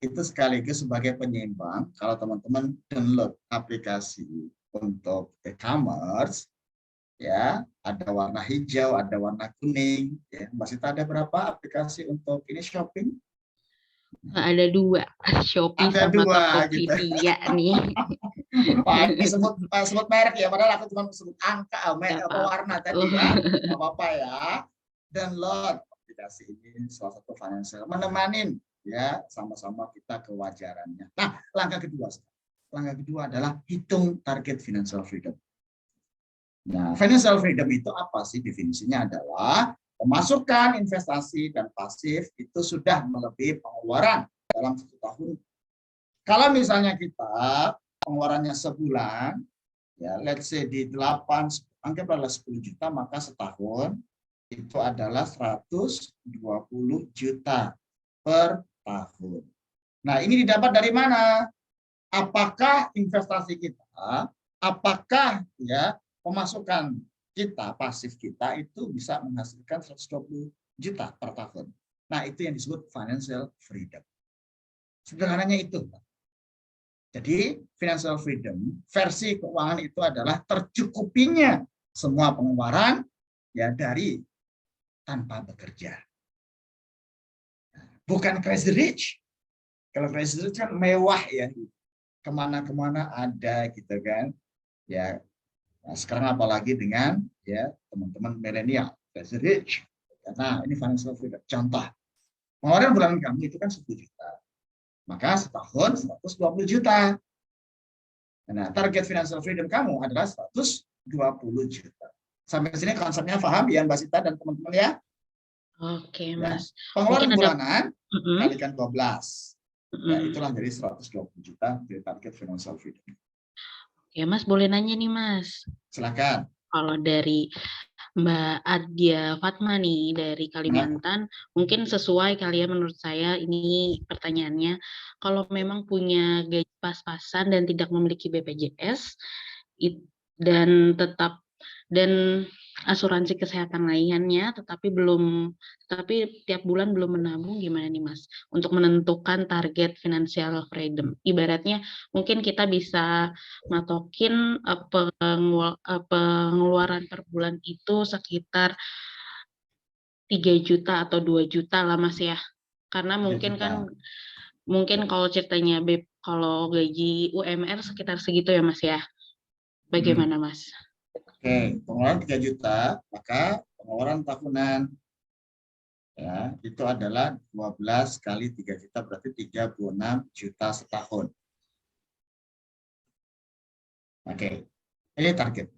itu sekaligus sebagai penyeimbang. Kalau teman-teman download aplikasi untuk e-commerce, ya, ada warna hijau, ada warna kuning. Ya, Mbak Sita ada berapa aplikasi untuk ini shopping? Ada 2, Shopee Ada sama 2 gitu. Tokopedia nih. Wah, ini sebut merek ya, padahal aku cuma sebut angka, Gak apa warna apa-apa. tadi ya. Nggak apa-apa ya. Download aplikasi ini salah satu financial menemanin ya, sama-sama kita kewajarannya. Nah, langkah kedua adalah hitung target financial freedom. Nah, financial freedom itu apa sih? Definisinya adalah pemasukan, investasi, dan pasif itu sudah melebihi pengeluaran dalam 1 tahun. Kalau misalnya kita pengeluarannya sebulan, ya, let's say di 8, anggaplah 10 juta, maka setahun itu adalah 120 juta per tahun. Nah, ini didapat dari mana? Apakah investasi kita, apakah ya pemasukan kita, pasif kita itu bisa menghasilkan 120 juta per tahun. Nah, itu yang disebut financial freedom. Sederhananya itu. Jadi, financial freedom, versi keuangan itu adalah tercukupinya semua pengeluaran ya dari tanpa bekerja. Bukan crazy rich. Kalau crazy rich kan mewah ya, kemana-kemana ada gitu kan. Ya, nah, sekarang apalagi dengan ya teman-teman milenial, crazy rich. Nah, ini financial freedom. Contoh, pengeluaran bulanan kamu itu kan 10 juta. Maka setahun 120 juta. Nah, target financial freedom kamu adalah 120 juta. Sampai sini konsepnya paham ya Mbak Sita dan teman-teman ya? Oke, Ya. Mas. Mungkin Pengeluaran ada bulanan kalikan 12. Ya, mm-mm. itulah jadi 120 juta dari target financial freedom. Oke, Mas boleh nanya nih, Mas. Silakan. Kalau dari Mbak Adia Fatma nih dari Nah, Kalimantan, mungkin sesuai kali ya menurut saya ini pertanyaannya. Kalau memang punya gaji pas-pasan dan tidak memiliki BPJS dan dan asuransi kesehatan lainnya, tetapi tiap bulan belum menabung, gimana nih Mas? Untuk menentukan target financial freedom. Ibaratnya mungkin kita bisa matokin pengeluaran per bulan itu sekitar 3 juta atau 2 juta lah Mas ya. Karena 3 kan juta. mungkin kalau ceritanya kalau gaji UMR sekitar segitu ya Mas ya. Bagaimana Mas? Oke, pengeluaran 3 juta, maka pengeluaran tahunan ya itu adalah 12 kali 3 juta berarti 36 juta setahun. Oke. Ini target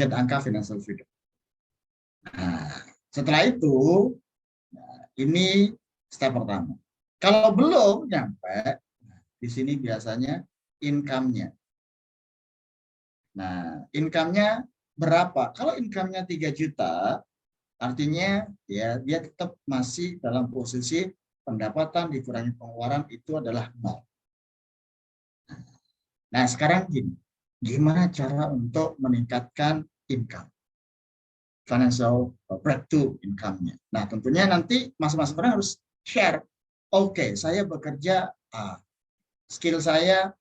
angka financial freedom. Nah, setelah itu ini step pertama. Kalau belum nyampe, di sini biasanya income-nya. Nah, income-nya berapa? Kalau income-nya 3 juta, artinya ya dia tetap masih dalam posisi pendapatan dikurangi pengeluaran itu adalah 0. Nah, sekarang gini, gimana cara untuk meningkatkan income, financial breakthrough income-nya. Nah, tentunya nanti masing-masing orang harus share. Oke, saya bekerja skill saya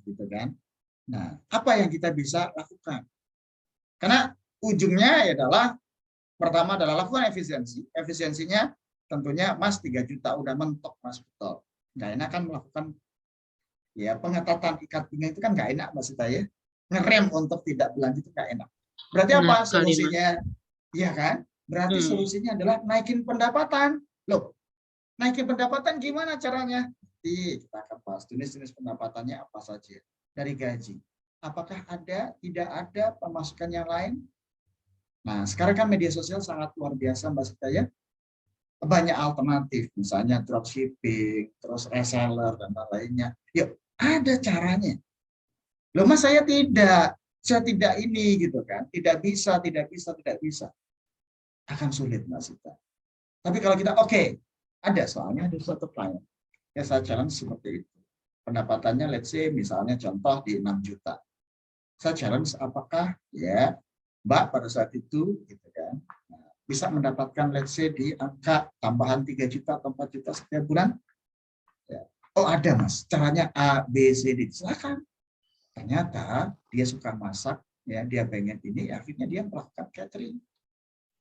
gitu kan. Nah, apa yang kita bisa lakukan? Karena ujungnya adalah pertama adalah lakukan efisiensi. Efisiensinya tentunya Mas 3 juta udah mentok Mas, betul. Nggak enak kan melakukan ya pengetatan ikat pinggang itu kan nggak enak Mas saya. Ngerem untuk tidak berlanjut itu nggak enak. Berarti Benar apa sekali, Mas. solusinya? Iya kan? Berarti Hmm. solusinya adalah naikin pendapatan. Loh, naikin pendapatan gimana caranya? Nanti kita akan bahas jenis-jenis pendapatannya apa saja. Dari gaji. Apakah ada, tidak ada pemasukan yang lain? Nah, sekarang kan media sosial sangat luar biasa Mbak Sita ya. Banyak alternatif, misalnya dropshipping, terus reseller, dan lainnya. Yuk, ada caranya. Loh Mas, saya tidak ini gitu kan. Tidak bisa, tidak bisa, tidak bisa. Akan sulit Mbak Sita. Tapi kalau kita, oke, ada soalnya ada suatu klien. Ya saya challenge seperti itu. Pendapatannya let's say misalnya contoh di 6 juta. Saya challenge apakah ya Mbak pada saat itu gitu kan bisa mendapatkan let's say di angka tambahan 3 juta atau 4 juta setiap bulan. Ya. Oh ada Mas, caranya A, B, C, D. Silakan. Ternyata dia suka masak, ya dia pengen ini, akhirnya dia melakukan catering.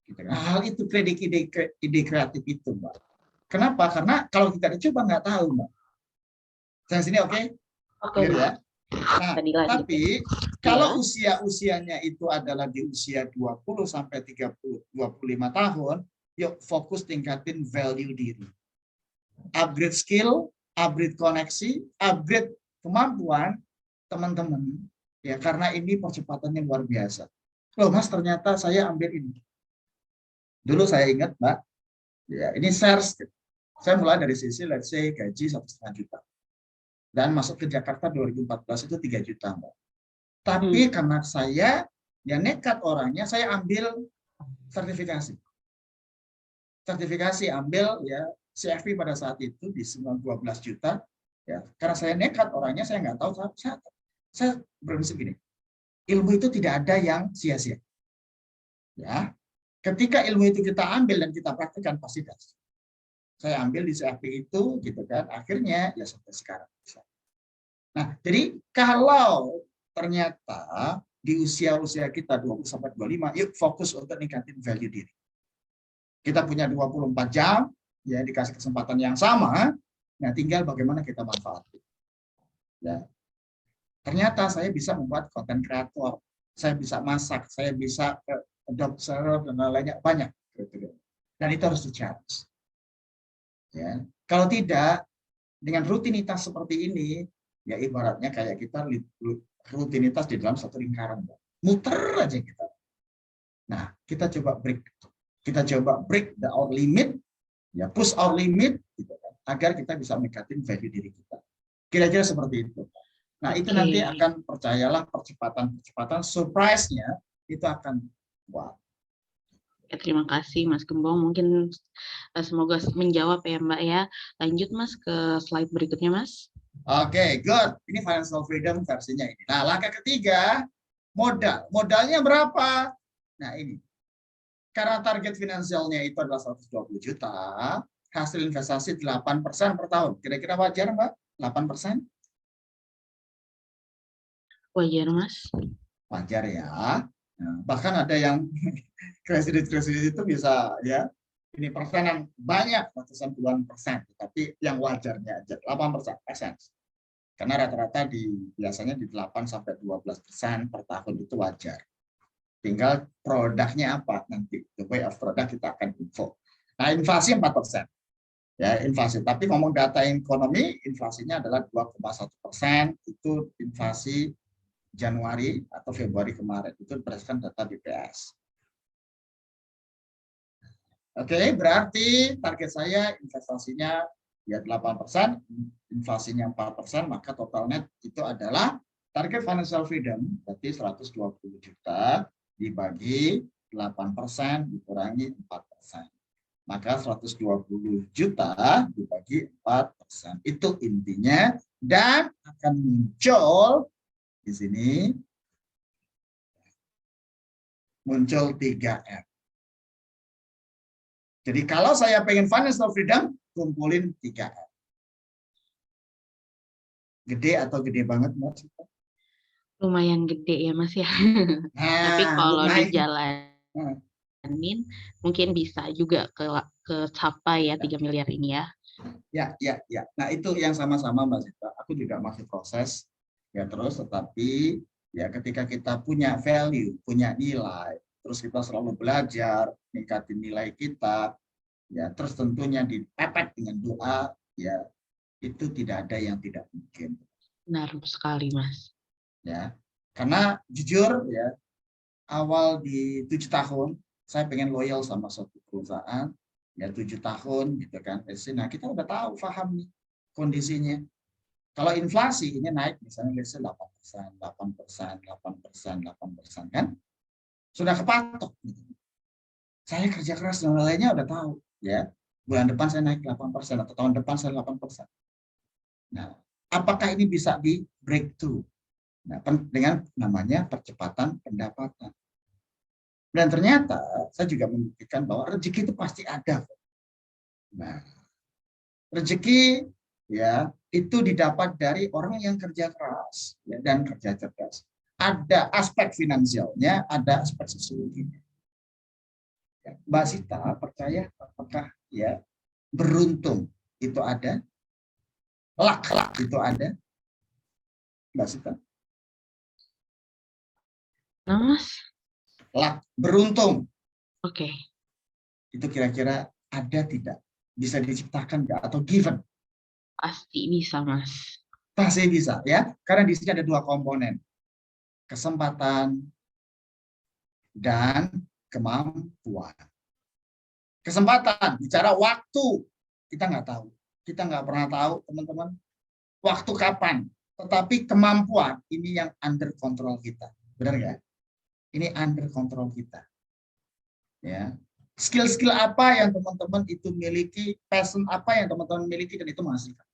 Gitu. Nah, hal itu ide kreatif itu Mbak. Kenapa? Karena kalau kita dicoba nggak tahu Mbak. Saya sini oke? Oke, Clear ya? Mas. Nah, Tadi lanjut ya. tapi Iya. kalau usianya itu adalah di usia 20 sampai 30, 25 tahun, yuk fokus tingkatin value diri. Upgrade skill, upgrade koneksi, upgrade kemampuan teman-teman. Ya, karena ini percepatannya luar biasa. Loh, Mas, ternyata saya ambil ini. Dulu saya ingat, Mbak, ya, ini shares. Saya mulai dari sisi, let's say, gaji 1,5 juta. Dan masuk ke Jakarta 2014 itu 3 juta, Mbak. Tapi Hmm. karena saya ya nekat orangnya, saya ambil sertifikasi. Sertifikasi ambil ya CFP pada saat itu di 12 juta. Ya, karena saya nekat orangnya, saya nggak tahu. Saya berprinsip gini, ilmu itu tidak ada yang sia-sia. Ya, ketika ilmu itu kita ambil dan kita praktikkan pasti dapat. Saya ambil di CFP itu, gitu kan. Akhirnya ya sampai sekarang. Nah, jadi kalau ternyata di usia-usia kita 20 sampai 25, yuk fokus untuk ningkatin value diri. Kita punya 24 jam, ya dikasih kesempatan yang sama, nah tinggal bagaimana kita manfaatkan. Ya. Ternyata saya bisa membuat konten kreator, saya bisa masak, saya bisa adopt server dan lainnya banyak. Dan itu harus di-challenge. Ya. Kalau tidak, dengan rutinitas seperti ini, ya ibaratnya kayak kita rutinitas di dalam satu lingkaran. Muter aja kita. Nah, kita coba break. Kita coba break our limit, ya push our limit, gitu kan, agar kita bisa meningkatkan value diri kita. Kira-kira seperti itu. Nah, itu Oke. nanti akan percayalah percepatan surprise-nya itu akan wow. Ya, terima kasih Mas Gembong. Mungkin semoga menjawab ya Mbak ya. Lanjut Mas ke slide berikutnya Mas. Oke, good. Ini financial freedom versinya ini. Nah, langkah ketiga, modal. Modalnya berapa? Nah, ini. Karena target finansialnya itu adalah 120 juta, hasil investasi 8% per tahun. Kira-kira wajar, Mbak? 8%? Wajar Mas. Wajar ya. Nah, bahkan ada yang kredit itu bisa ya ini persenan banyak ratusan puluhan persen, tapi yang wajarnya aja 8%. Karena rata-rata biasanya di 8 sampai 12% per tahun itu wajar. Tinggal produknya apa nanti the way of product kita akan info. Nah, inflasi 4%. Ya, inflasi. Tapi ngomong data ekonomi, inflasinya adalah 2,1%. Itu inflasi Januari atau Februari kemarin. Itu berdasarkan data BPS. Oke, berarti target saya investasinya ya 8%, inflasinya 4%, maka totalnya itu adalah target financial freedom, berarti 120 juta dibagi 8% dikurangi 4%. Maka 120 juta dibagi 4%. Itu intinya, dan akan muncul di sini muncul 3M. Jadi kalau saya pengen financial freedom, kumpulin 3M. Gede atau gede banget, Mas? Lumayan gede ya Mas ya. Tapi Nah, kalau lumayan. dijalanin mungkin bisa juga ke capai ya 3 miliar ini ya. Ya. Nah, itu yang sama-sama Mbak Zita. Aku juga masih proses ya terus, tetapi ya ketika kita punya value, punya nilai, terus kita selalu belajar, meningkatin nilai kita, ya terus tentunya dipepet dengan doa, ya itu tidak ada yang tidak mungkin. Benar sekali Mas. Ya, karena jujur ya, awal di 7 tahun saya pengen loyal sama suatu perusahaan, ya 7 tahun gitu kan. Nah kita udah tahu, paham nih kondisinya. Kalau inflasi ini naik misalnya 8%, 8%, 8%, 8% kan, sudah kepatok. Gitu. Saya kerja keras dan lainnya udah tahu, ya bulan depan saya naik 8% atau tahun depan saya 8%. Nah, apakah ini bisa di breakthrough? Nah, dengan namanya percepatan pendapatan. Dan ternyata saya juga membuktikan bahwa rezeki itu pasti ada. Nah, rezeki ya itu didapat dari orang yang kerja keras ya, dan kerja cerdas. Ada aspek finansialnya, ada aspek sosiologinya. Ya, Mbak Sita percaya apakah ya beruntung itu ada, luck itu ada, Mbak Sita? Nah, Mas. Luck, beruntung. Oke. Itu kira-kira ada tidak? Bisa diciptakan nggak atau given? Pasti bisa Mas. Pasti bisa ya, karena di sini ada 2 komponen, kesempatan dan kemampuan. Kesempatan, bicara waktu, kita nggak tahu. Kita nggak pernah tahu, teman-teman, waktu kapan. Tetapi kemampuan, ini yang under control kita. Benar nggak? Ini under control kita. Ya. Skill-skill apa yang teman-teman itu miliki, passion apa yang teman-teman miliki, dan itu menghasilkan.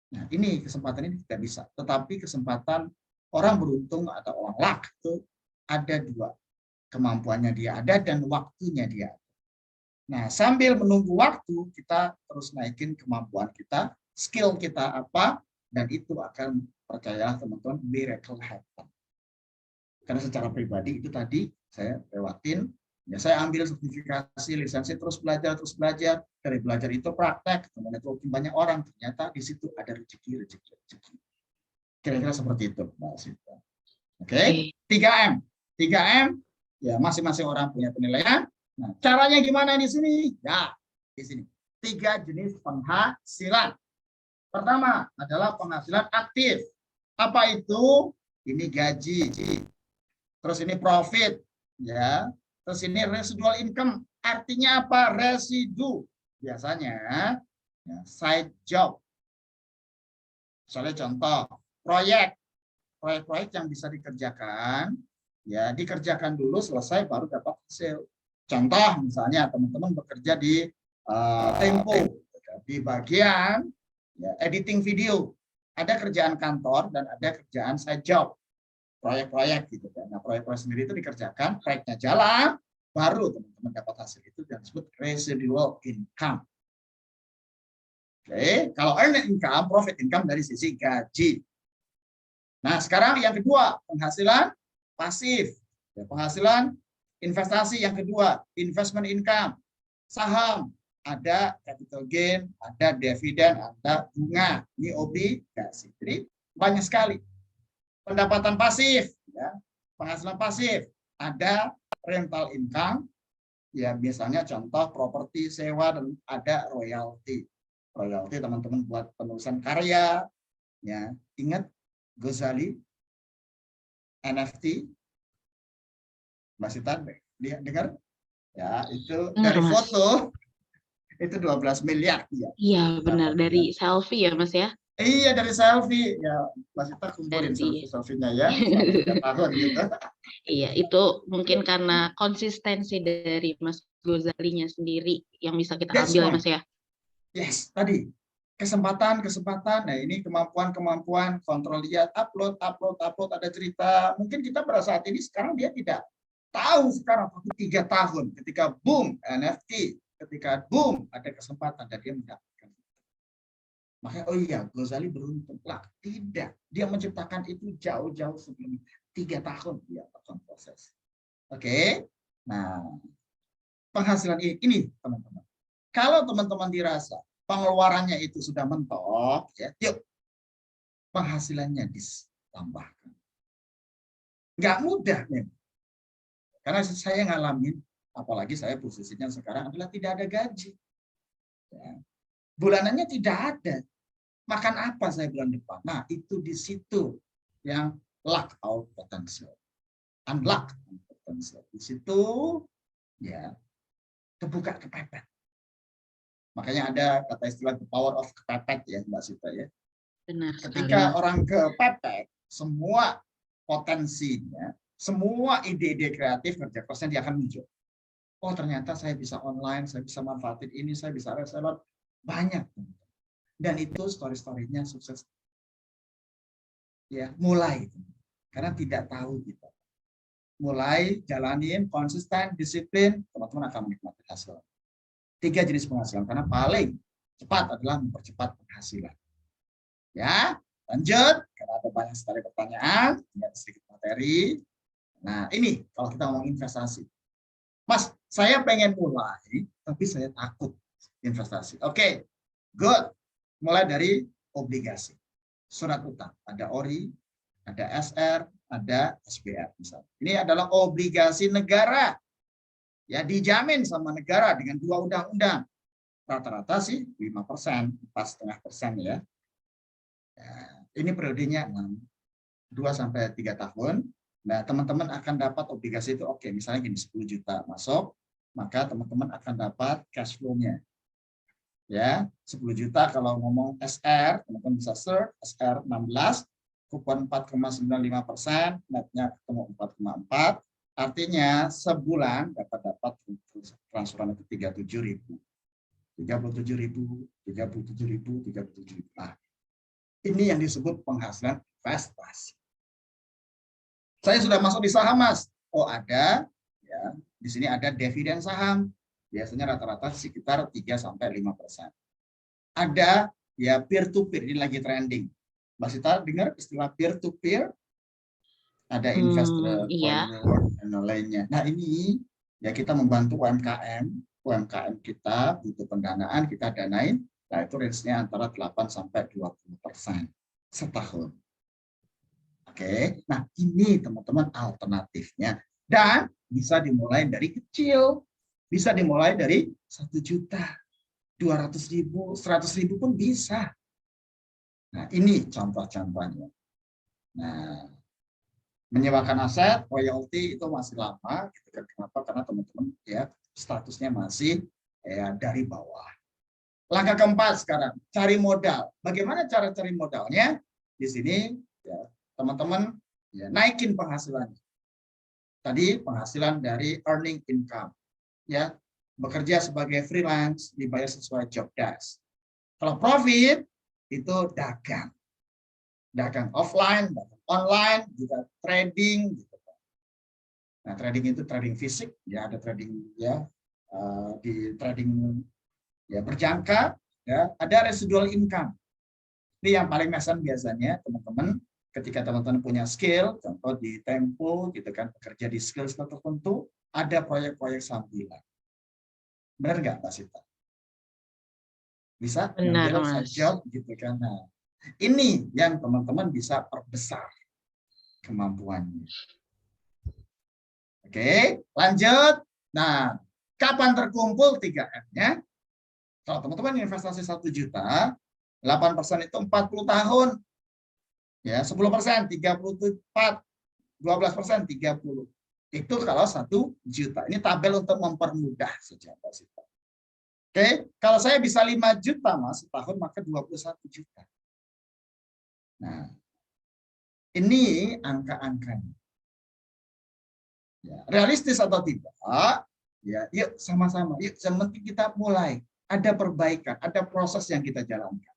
Nah, ini kesempatan ini tidak bisa. Tetapi kesempatan orang beruntung atau orang luck itu ada 2. Kemampuannya dia ada dan waktunya dia ada. Nah, sambil menunggu waktu, kita terus naikin kemampuan kita, skill kita apa, dan itu akan, percayalah teman-teman, miracle happen. Karena secara pribadi itu tadi saya lewatin, ya saya ambil sertifikasi, lisensi, terus belajar, dari belajar itu praktek, ketemu networking banyak orang, ternyata di situ ada rezeki. Kira-kira seperti itu, Mbak Sita. Oke, 3M. 3M, ya masing-masing orang punya penilaian. Nah, caranya gimana di sini? Ya, di sini. 3 jenis penghasilan. Pertama adalah penghasilan aktif. Apa itu? Ini gaji. Terus ini profit, ya. Terus ini residual income. Artinya apa? Residu. Biasanya ya, side job. Misalnya contoh, proyek-proyek yang bisa dikerjakan, ya dikerjakan dulu, selesai baru dapat hasil. Contoh misalnya teman-teman bekerja di Tempo, di bagian ya, editing video, ada kerjaan kantor dan ada kerjaan side job, proyek-proyek gitu kan. Nah, proyek-proyek sendiri itu dikerjakan, proyeknya jalan, baru teman-teman dapat hasil, itu yang disebut residual income. Oke, kalau earned income, profit income dari sisi gaji. Nah, sekarang yang kedua, penghasilan pasif. Ya, penghasilan investasi yang kedua, investment income. Saham, ada capital gain, ada dividen, ada bunga. Ini obligasi. Jadi banyak sekali. Pendapatan pasif, ya, penghasilan pasif. Ada rental income, ya biasanya contoh properti sewa, dan ada royalti. Royalti teman-teman buat penulisan karya, ya ingat Ghazali, NFT, Mbak Sita dengar? Ya, itu Benar, dari Mas. foto itu 12 miliar ya. Iya, benar, dari selfie ya Mas ya. Iya, dari selfie ya, Mbak Sita kumpulin selfie-selfienya ya selama 3 tahun gitu. Iya, itu mungkin karena konsistensi dari Mas Gozalinya sendiri yang bisa kita That's ambil ya why. Mas ya. Yes, tadi kesempatan. Nah, ini kemampuan, kontrol, lihat, upload, ada cerita. Mungkin kita pada saat ini sekarang dia tidak Tahu sekarang waktu 3 tahun, ketika boom NFT, ketika boom ada kesempatan dan dia mendapatkan. Makanya oh iya, Ghazali beruntung. Lah, tidak. Dia menciptakan itu jauh-jauh sebelum 3 tahun dia melakukan proses. Oke. Nah, penghasilan ini teman-teman. Kalau teman-teman dirasa pengeluarannya itu sudah mentok, ya, yuk penghasilannya ditambahkan. Nggak mudah memang. Karena saya ngalamin, apalagi saya posisinya sekarang adalah tidak ada gaji. Ya. Bulanannya tidak ada. Makan apa saya bulan depan? Nah, itu di situ yang lock out potential. Unlock potential. Di situ ya kebuka kepepet. Makanya ada kata istilah the power of kepepet ya Mbak Sita ya. Benar Ketika sekali. orang kepepet, semua potensinya, semua ide-ide kreatif kerja kerasnya dia akan muncul. Oh ternyata saya bisa online, saya bisa manfaatin ini, saya bisa reseller. Banyak. Dan itu story-storynya sukses. Ya, mulai. Karena tidak tahu kita. Mulai jalanin, konsisten, disiplin, teman-teman akan menikmati hasil. 3 jenis penghasilan, karena paling cepat adalah mempercepat penghasilan. Ya, lanjut, karena ada banyak sekali pertanyaan, tinggal sedikit materi. Nah, ini kalau kita ngomong investasi. Mas, saya pengen mulai, tapi saya takut investasi. Oke, good. Mulai dari obligasi. Surat utang. Ada ORI, ada SR, ada SBR. Misalnya. Ini adalah obligasi negara. Ya, dijamin sama negara dengan 2 undang-undang. Rata-rata sih 5%, 4,5% ya. Ini periodenya 2-3 tahun. Nah, teman-teman akan dapat obligasi itu, oke, misalnya gini, 10 juta masuk, maka teman-teman akan dapat cash flow-nya. Ya, 10 juta kalau ngomong SR, teman-teman bisa search, SR 16, kupon 4,95%, netnya ketemu 4,4, artinya sebulan dapat transferan itu 37.000. 37.000, 37.000, 37.000. Nah, ini yang disebut penghasilan investasi. Saya sudah masuk di saham, Mas. Oh, ada ya. Di sini ada dividen saham. Biasanya rata-rata sekitar 3-5%. Ada ya peer to peer, ini lagi trending. Mbak Sita dengar istilah peer to peer? Ada investor Iya. forward dan lainnya. Nah, ini ya kita membantu UMKM kita butuh pendanaan, kita danain. Nah, itu range-nya antara 8-20% setahun. Oke, nah ini teman-teman alternatifnya. Dan bisa dimulai dari kecil. Bisa dimulai dari 1 juta, 200.000, 100.000 pun bisa. Nah ini contoh-contohnya. Nah, menyewakan aset, royalti itu masih lama. Gitu. Kenapa? Karena teman-teman ya statusnya masih ya, dari bawah. Langkah keempat sekarang, cari modal. Bagaimana cara cari modalnya? Di sini ya, teman-teman ya, naikin penghasilannya. Tadi penghasilan dari earning income, ya bekerja sebagai freelance dibayar sesuai job desk. Kalau profit itu dagang, dagang offline, dagang online, juga trading. Gitu. Nah trading itu trading fisik, ya ada trading ya di trading ya berjangka, ya ada residual income. Ini yang paling mesan biasanya teman-teman ketika teman-teman punya skill, contoh di Tempo gitu kan, bekerja di skill tertentu, ada proyek-proyek sambilan. Benar nggak Mbak Sita? Bisa Benar, ngambil side Mas. job gitu kan. Nah, ini yang teman-teman bisa perbesar kemampuannya. Oke, lanjut. Nah, kapan terkumpul 3M-nya? Kalau teman-teman investasi 1 juta, 8% itu 40 tahun. Ya, 10%, 34, 12%, 30. Itu kalau 1 juta. Ini tabel untuk mempermudah saja. Oke, kalau saya bisa 5 juta Mas setahun, maka 21 juta. Nah, ini angka-angkanya. Ya, realistis atau tidak? Ya, yuk sama-sama. Yuk, yang penting kita mulai. Ada perbaikan, ada proses yang kita jalankan.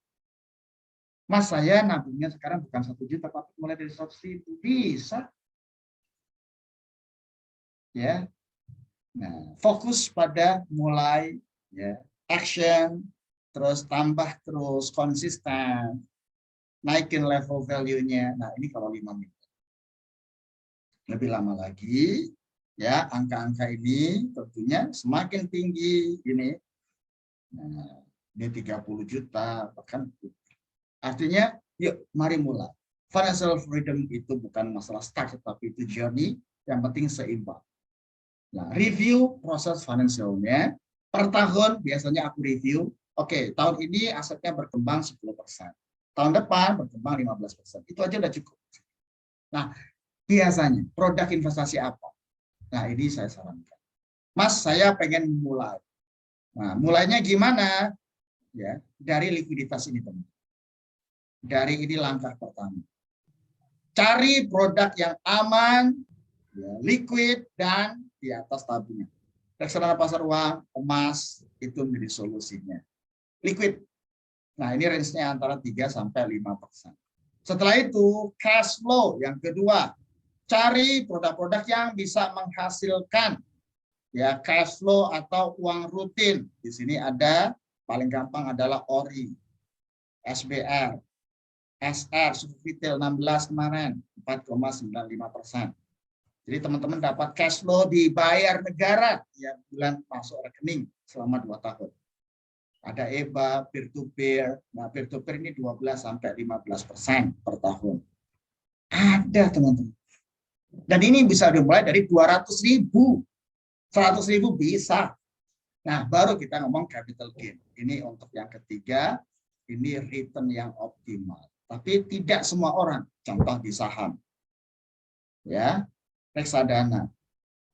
Mas, saya nabungnya sekarang bukan 1 juta, tapi mulai dari 100.000. Bisa. ya. Nah, fokus pada mulai, ya, action, terus tambah terus konsisten, naikin level value-nya. Nah, ini kalau 5 menit. Lebih lama lagi, ya, angka-angka ini tentunya semakin tinggi ini. Nah, ini 30 juta, bahkan artinya yuk mari mulai. Financial freedom itu bukan masalah start, tapi itu journey, yang penting seimbang. Nah, review proses finansialnya per tahun biasanya aku review. Oke, tahun ini asetnya berkembang 10%. Tahun depan berkembang 15%. Itu aja udah cukup. Nah, biasanya produk investasi apa? Nah, ini saya sarankan. Mas, saya pengen mulai. Nah, mulainya gimana? Ya, dari likuiditas ini, teman. Dari ini langkah pertama. Cari produk yang aman, ya, liquid, dan di atas tabungan. Reksadana pasar uang, emas, itu menjadi solusinya. Liquid. Nah, ini range-nya antara 3-5%. Setelah itu, cash flow yang kedua. Cari produk-produk yang bisa menghasilkan, ya, cash flow atau uang rutin. Di sini ada, paling gampang adalah ORI, SBR, SR, Sukufretail 16 kemarin, 4,95%. Jadi teman-teman dapat cash flow dibayar negara yang bulan masuk rekening selama 2 tahun. Ada EBA, peer-to-peer. Nah, peer-to-peer ini 12-15% per tahun. Ada, teman-teman. Dan ini bisa dimulai dari 200.000. 100.000 bisa. Nah, baru kita ngomong capital gain. Ini untuk yang ketiga, ini return yang optimal. Tapi tidak semua orang, contoh di saham. Ya, reksadana.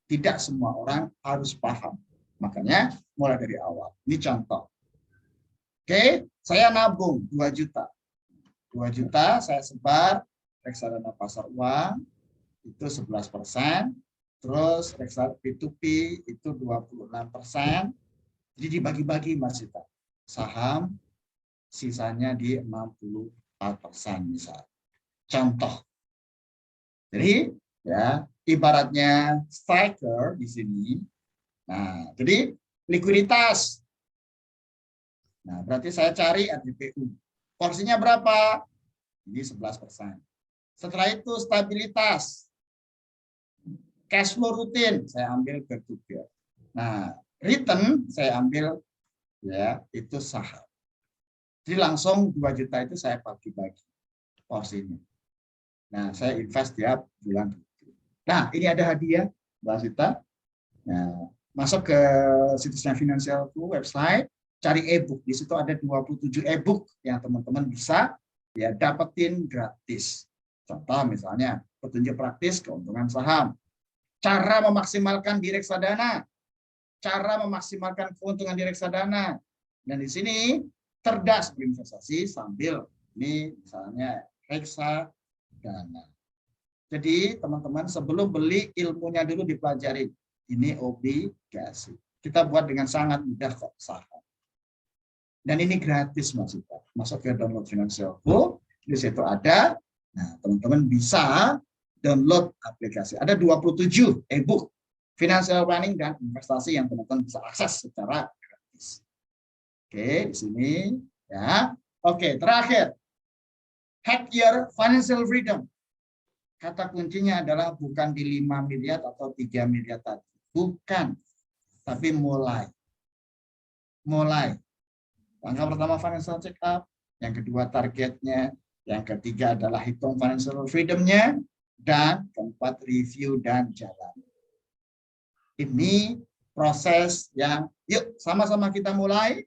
Tidak semua orang harus paham. Makanya mulai dari awal. Ini contoh. Oke, saya nabung 2 juta. 2 juta saya sebar reksadana pasar uang itu 11%, terus reksadana P2P itu 26%. Jadi dibagi-bagi, Mas Sita. Saham sisanya di 64% misal. Contoh. Jadi ya, ibaratnya striker di sini. Nah, jadi likuiditas. Nah, berarti saya cari RDPU. Porsinya berapa? Ini 11%. Setelah itu stabilitas. Cash flow rutin, saya ambil peer-to-peer. Nah, return saya ambil, ya, itu saham. Jadi langsung 2 juta itu saya bagi-bagi porsinya. Nah, saya invest tiap bulan. Nah, ini ada hadiah, Mbak Sita. Nah, masuk ke situsnya Finansialku website, cari e-book. Di situ ada 27 e-book yang teman-teman bisa, ya, dapetin gratis. Contoh misalnya petunjuk praktis keuntungan saham, cara memaksimalkan di reksadana, cara memaksimalkan keuntungan di reksadana. Dan di sini cerdas berinvestasi sambil ini misalnya reksadana. Jadi teman-teman sebelum beli ilmunya dulu dipelajari. Ini obligasi. Kita buat dengan sangat mudah kok saham. Dan ini gratis, Mas Ita. Masuk ke download Finansialku, di situ ada. Nah, teman-teman bisa download aplikasi. Ada 27 e-book financial planning dan investasi yang teman-teman bisa akses secara gratis. Oke, di sini ya. Oke, terakhir. Hack your financial freedom. Kata kuncinya adalah bukan di 5 miliar atau 3 miliar tadi. Bukan. Tapi mulai. Mulai. Langkah pertama financial check up, yang kedua targetnya, yang ketiga adalah hitung financial freedom-nya, dan keempat review dan jalan. Ini proses yang yuk sama-sama kita mulai,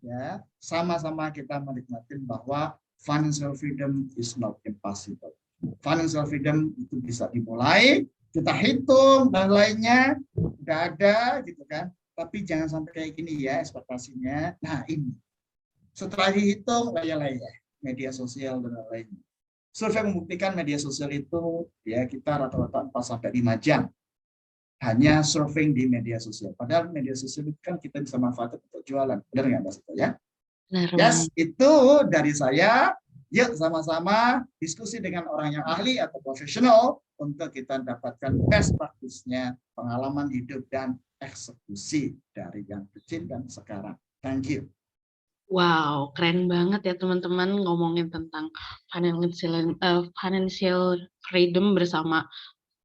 ya, sama-sama kita menikmati bahwa financial freedom is not impossible. Financial freedom itu bisa dimulai, kita hitung dan lainnya udah ada gitu kan. Tapi jangan sampai kayak gini ya ekspektasinya. Nah, ini setelah dihitung layar-layar media sosial dan lainnya. Survei membuktikan media sosial itu ya kita rata-rata 4-5 jam hanya surfing di media sosial. Padahal media sosial itu kan kita bisa manfaatkan untuk jualan. Benar nggak, Mas Ito, ya? Benar, Yes, Mas. itu dari saya. Yuk sama-sama diskusi dengan orang yang ahli atau profesional untuk kita dapatkan best practice-nya, pengalaman hidup dan eksekusi dari yang kecil dan sekarang. Thank you. Wow, keren banget ya teman-teman ngomongin tentang financial freedom bersama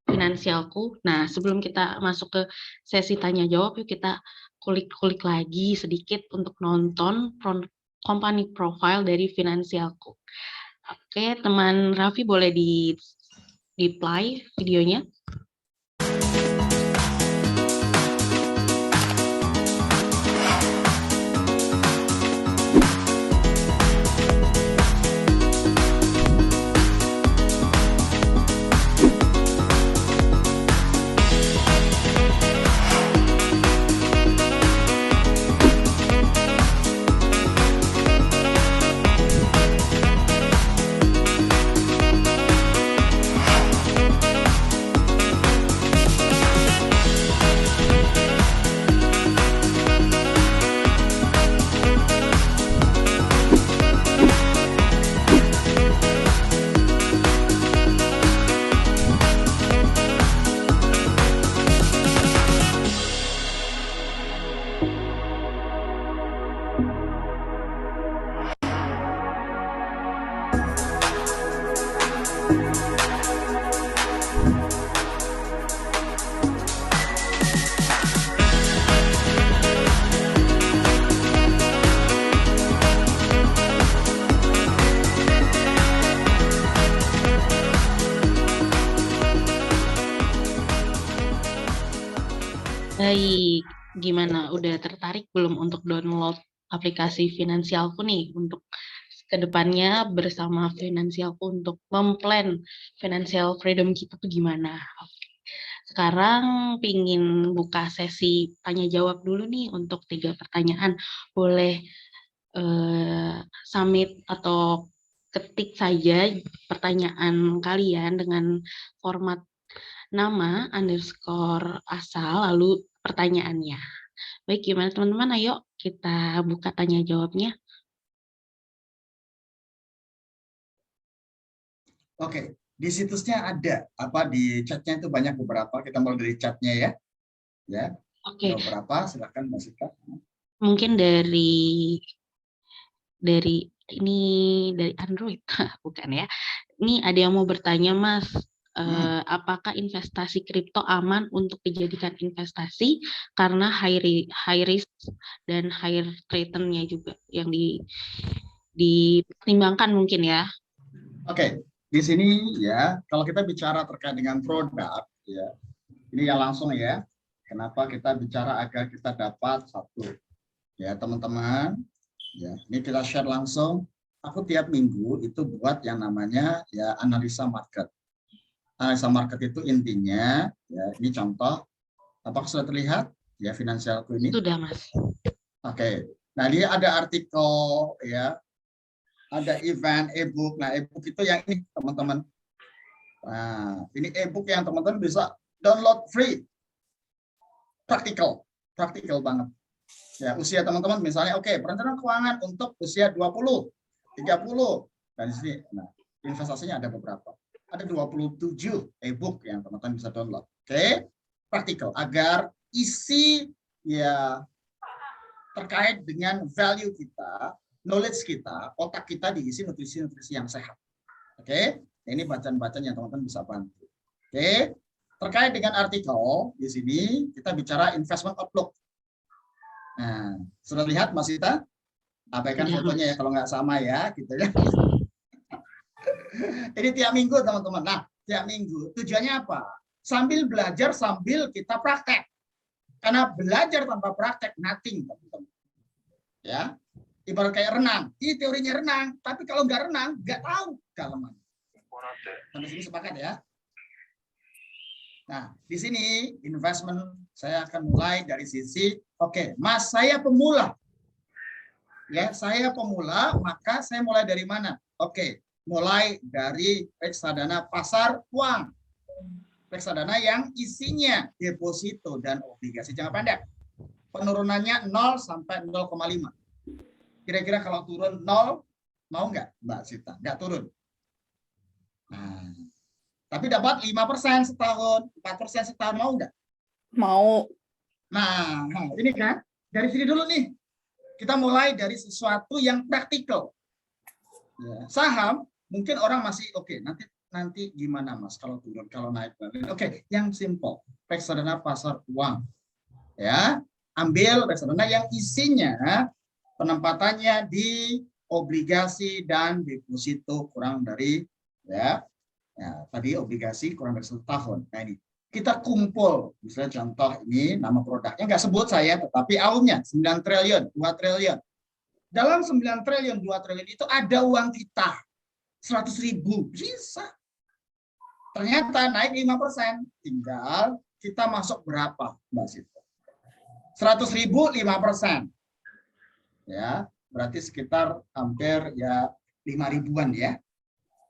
finansialku. Nah, sebelum kita masuk ke sesi tanya jawab, yuk kita kulik-kulik lagi sedikit untuk nonton company profile dari finansialku. Oke, teman Raffi boleh di play videonya. Baik, gimana? Udah tertarik belum untuk download aplikasi finansialku nih untuk kedepannya bersama finansialku untuk memplan financial freedom kita tuh gimana? Sekarang pingin buka sesi tanya jawab dulu nih untuk 3 pertanyaan. Boleh submit atau ketik saja pertanyaan kalian dengan format nama underscore asal lalu pertanyaannya. Baik, gimana teman-teman? Ayo kita buka tanya jawabnya. Oke, di situsnya ada di chatnya itu banyak beberapa. Kita mulai dari chatnya ya. Ya. Oke. Beberapa, silakan Mbak Sita. Mungkin dari ini dari Android, bukan ya? Ini ada yang mau bertanya, Mas. Apakah investasi kripto aman untuk dijadikan investasi karena high risk dan high return-nya juga yang dipertimbangkan mungkin ya? Oke, di sini ya kalau kita bicara terkait dengan produk ya, ini ya langsung ya. Kenapa kita bicara agar kita dapat satu ya teman-teman ya. Ini kita share langsung. Aku tiap minggu itu buat yang namanya ya analisa market. Analisa market itu intinya ya ini contoh. Apakah sudah terlihat ya finansialku ini? Sudah, Mas. Oke. Nah, dia ada artikel ya. Ada event e-book. Nah, e-book itu yang ini teman-teman. Nah, ini e-book yang teman-teman bisa download free. Praktikal banget. Ya, usia teman-teman misalnya perencanaan keuangan untuk usia 20, 30. Dan di sini nah, investasinya ada beberapa. Ada 27 e-book yang teman-teman bisa download. Oke. Praktikal agar isi ya terkait dengan value kita, knowledge kita, otak kita diisi nutrisi-nutrisi yang sehat. Oke, ini bacaan-bacaan yang teman-teman bisa bantu. Oke, terkait dengan artikel di sini kita bicara investment outlook. Nah, sudah lihat Mas Ita? Abaikan fotonya ya kalau nggak sama ya, gitu ya. Ini tiap minggu teman-teman. Nah, tiap minggu tujuannya apa? Sambil belajar, sambil kita praktek. Karena belajar tanpa praktek, nothing, teman-teman. Ya, ibarat kayak renang. Ini teorinya renang, tapi kalau nggak renang, nggak tahu dalaman. Sampai sini sepakat ya. Nah, di sini investment saya akan mulai dari sisi, Mas, saya pemula. Ya, saya pemula, maka saya mulai dari mana? Mulai dari reksadana pasar uang. Reksadana yang isinya deposito dan obligasi jangka pendek. Penurunannya 0 sampai 0,5. Kira-kira kalau turun 0, Mau nggak Mbak Sita? Nggak turun. Nah, tapi dapat 5% setahun, 4% setahun, mau nggak? Mau. Nah, ini kan dari sini dulu nih. Kita mulai dari sesuatu yang praktikal. Ya, saham mungkin orang masih oke, nanti gimana Mas kalau turun, kalau naik. Oke, yang simple. Reksadana pasar uang. Ya, ambil reksadana yang isinya penempatannya di obligasi dan deposito kurang dari tadi obligasi kurang dari 1 tahun. Nah ini kita kumpul, misalnya contoh ini nama produknya nggak sebut saya, tetapi AUM-nya 9 triliun, 2 triliun. Dalam 9 triliun, 2 triliun itu ada uang kita 100.000 bisa. Ternyata naik 5%, tinggal kita masuk berapa, Mbak Sita? 100.000 5%. Ya, berarti sekitar hampir ya 5.000-an ya.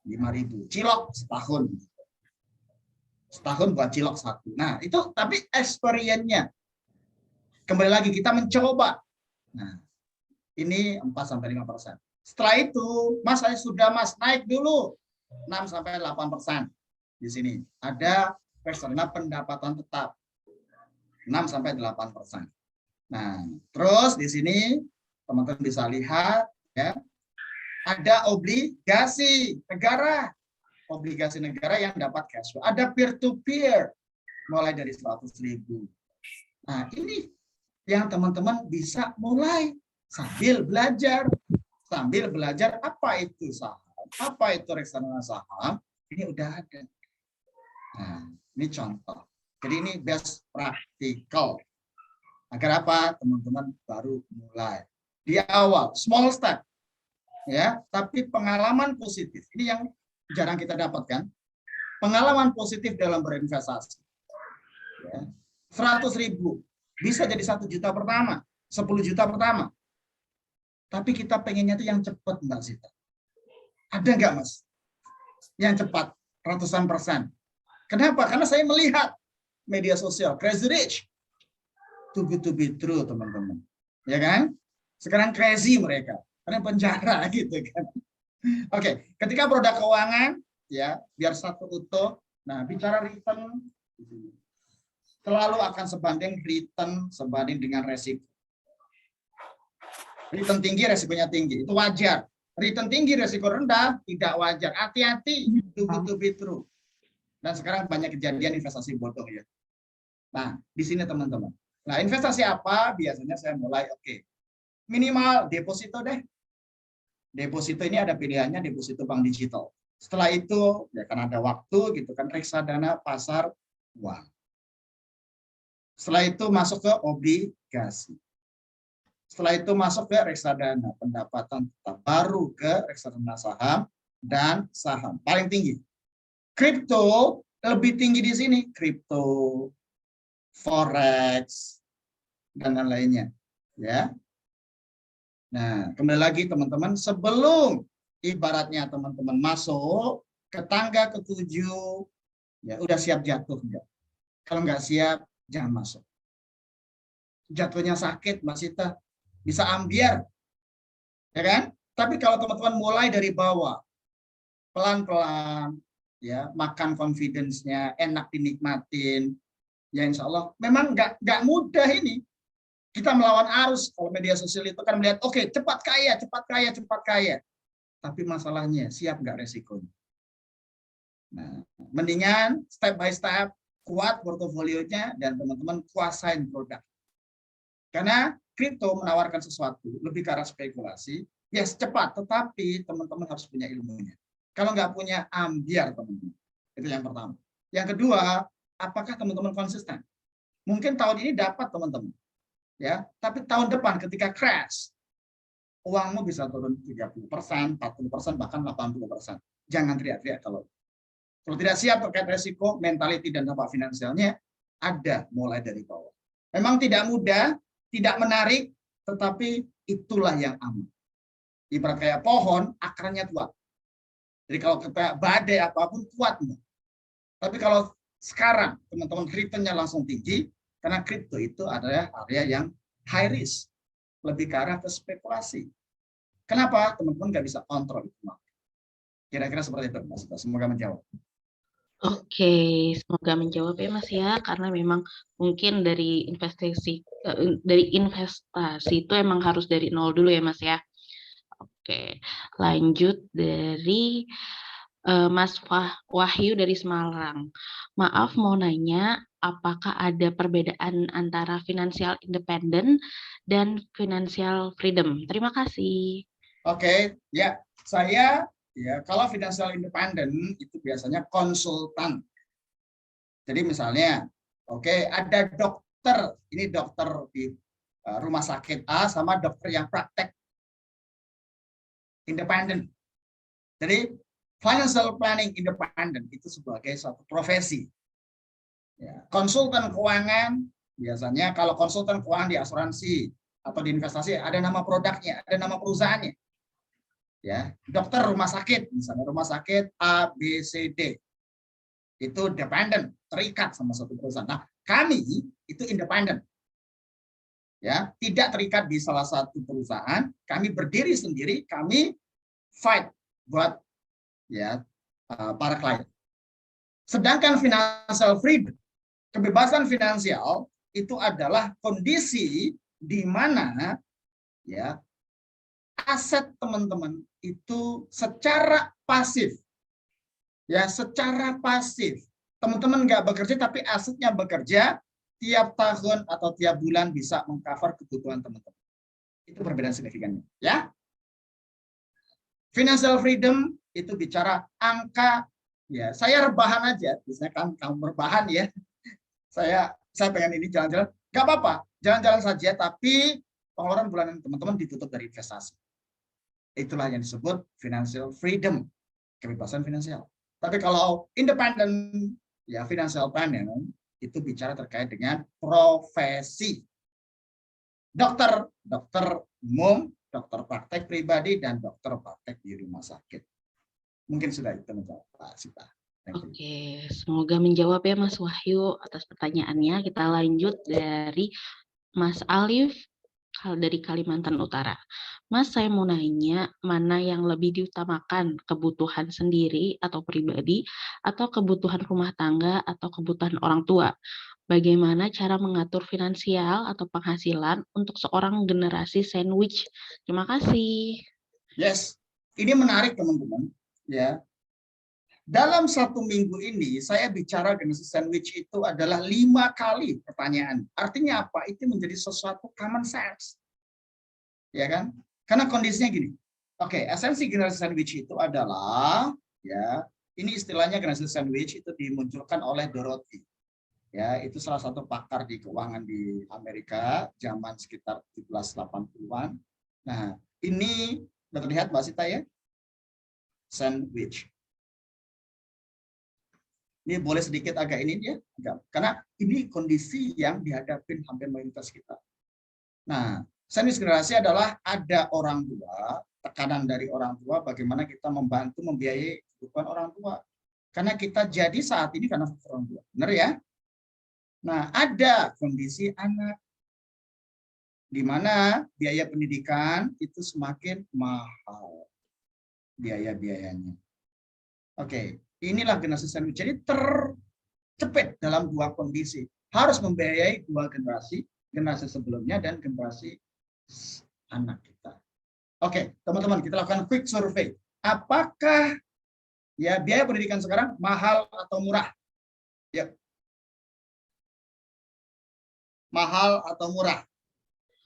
5.000 cilok setahun. Setahun buat cilok 1. Nah, itu tapi experience-nya. Kembali lagi kita mencoba. Nah, ini 4-5%. Setelah itu, Mas saya sudah Mas naik dulu 6-8%. Di sini ada reksadana pendapatan tetap 6-8%. Nah, terus di sini teman-teman bisa lihat ya, ada obligasi negara. Obligasi negara yang dapat cash flow. Ada peer to peer mulai dari 100.000. Nah, ini yang teman-teman bisa mulai sambil belajar. Sambil belajar apa itu saham, apa itu reksadana saham, ini udah ada. Nah, ini contoh. Jadi ini best practical. Agar apa? Teman-teman baru mulai. Di awal, small step. Ya, tapi pengalaman positif. Ini yang jarang kita dapatkan. Pengalaman positif dalam berinvestasi. Ya, 100.000 bisa jadi 1 juta pertama, 10 juta pertama. Tapi kita pengennya itu yang cepat, Mbak Sita. Ada nggak, Mas? Yang cepat, ratusan persen. Kenapa? Karena saya melihat media sosial, crazy rich. Too good to be true, teman-teman. Ya kan? Sekarang crazy mereka. Karena penjara gitu kan. Oke, ketika produk keuangan, ya biar satu utuh. Nah, bicara return, selalu akan sebanding dengan resiko. Return tinggi, resikonya tinggi. Itu wajar. Return tinggi, resiko rendah, tidak wajar. Hati-hati, too good to be true. Dan sekarang banyak kejadian investasi bodong ya. Nah, di sini teman-teman. Nah, investasi apa? Biasanya saya mulai, minimal deposito deh. Deposito ini ada pilihannya, deposito bank digital. Setelah itu, ya kan ada waktu gitu kan, reksadana pasar uang. Setelah itu masuk ke obligasi. Setelah itu masuk ke reksadana pendapatan tetap, baru ke reksadana saham dan saham. Paling tinggi. Kripto lebih tinggi di sini. Kripto, forex, dan lain-lainnya. Ya. Nah, kembali lagi teman-teman, sebelum ibaratnya teman-teman masuk ke tangga ke-7, ya udah siap jatuh enggak? Kalau nggak siap, jangan masuk. Jatuhnya sakit, Mbak Sita. Bisa ambiar. Ya kan? Tapi kalau teman-teman mulai dari bawah, pelan-pelan, ya makan confidence-nya, enak dinikmatin, ya insya Allah. Memang nggak mudah ini. Kita melawan arus. Kalau media sosial itu kan melihat, oke, cepat kaya, cepat kaya, cepat kaya. Tapi masalahnya, siap nggak resikonya? Nah, mendingan step by step, kuat portofolionya, dan teman-teman kuasain produk. Karena kripto menawarkan sesuatu, lebih ke arah spekulasi, ya cepat, tetapi teman-teman harus punya ilmunya. Kalau nggak punya, ambiar teman-teman. Itu yang pertama. Yang kedua, apakah teman-teman konsisten? Mungkin tahun ini dapat teman-teman. Ya, tapi tahun depan ketika crash, uangmu bisa turun 30%, 40%, bahkan 80%. Jangan teriak-teriak kalau tidak siap terkait resiko, mentality dan dampak finansialnya ada mulai dari bawah. Memang tidak mudah, tidak menarik, tetapi itulah yang aman. Ibarat kayak pohon, akarnya kuat. Jadi kalau kita badai apapun kuat. Tapi kalau sekarang teman-teman returnnya langsung tinggi, karena kripto itu adalah area yang high risk, lebih ke arah ke spekulasi. Kenapa? Teman-teman nggak bisa kontrol itu. Kira-kira seperti itu, Mas. Semoga menjawab. Oke, semoga menjawab ya Mas ya, karena memang mungkin dari investasi itu emang harus dari nol dulu ya Mas ya. Oke, lanjut dari Mas Wahyu dari Semarang. Maaf mau nanya, apakah ada perbedaan antara financial independent dan financial freedom? Terima kasih. Oke, ya saya ya kalau financial independent itu biasanya konsultan. Jadi misalnya, oke ada dokter, ini dokter di rumah sakit A sama dokter yang praktek independen. Jadi financial planning independent itu sebagai suatu profesi. Ya, konsultan keuangan biasanya kalau konsultan keuangan di asuransi atau di investasi ada nama produknya, ada nama perusahaannya. Ya, dokter rumah sakit, misalnya rumah sakit A, B, C, D, itu dependent, terikat sama satu perusahaan. Nah, kami itu independen, ya, tidak terikat di salah satu perusahaan. Kami berdiri sendiri, kami fight buat ya para klien. Sedangkan financial freedom, kebebasan finansial itu adalah kondisi di mana ya aset teman-teman itu secara pasif, ya secara pasif. Teman-teman nggak bekerja tapi asetnya bekerja, tiap tahun atau tiap bulan bisa mengcover kebutuhan teman-teman. Itu perbedaan signifikannya. Ya, financial freedom itu bicara angka. Ya, saya rebahan aja, misalnya kan kamu rebahan ya. Saya pengen ini jalan-jalan, nggak apa-apa, jalan-jalan saja, tapi pengeluaran bulanan teman-teman ditutup dari investasi. Itulah yang disebut financial freedom, kebebasan finansial. Tapi kalau independent, ya financial planning, itu bicara terkait dengan profesi. Dokter, dokter umum, dokter praktek pribadi, dan dokter praktek di rumah sakit. Mungkin sudah itu menjawab Pak Sita. Oke, semoga menjawab ya Mas Wahyu atas pertanyaannya. Kita lanjut dari Mas Alif dari Kalimantan Utara. Mas, saya mau nanya, mana yang lebih diutamakan, kebutuhan sendiri atau pribadi, atau kebutuhan rumah tangga, atau kebutuhan orang tua? Bagaimana cara mengatur finansial atau penghasilan untuk seorang generasi sandwich? Terima kasih. Yes, ini menarik teman-teman. Ya, dalam satu minggu ini saya bicara generasi sandwich itu adalah 5 kali pertanyaan. Artinya apa? Itu menjadi sesuatu common sense. Ya kan? Karena kondisinya gini. Oke, esensi generasi sandwich itu adalah ya, ini istilahnya generasi sandwich itu dimunculkan oleh Dorothy. Ya, itu salah satu pakar di keuangan di Amerika zaman sekitar 1780-an. Nah, ini terlihat Mbak Sita ya. Sandwich. Ini boleh sedikit agak ini ya, karena ini kondisi yang dihadapi hampir mayoritas kita. Nah, sandwich generasi adalah ada orang tua, tekanan dari orang tua, bagaimana kita membantu membiayai kebutuhan orang tua. Karena kita jadi saat ini karena orang tua, benar ya? Nah, ada kondisi anak, di mana biaya pendidikan itu semakin mahal biaya-biayanya. Oke, inilah generasi sandwich. Jadi terjepit dalam dua kondisi. Harus membiayai dua generasi sebelumnya dan generasi anak kita. Oke, teman-teman, kita lakukan quick survey. Apakah ya biaya pendidikan sekarang mahal atau murah? Ya. Mahal atau murah?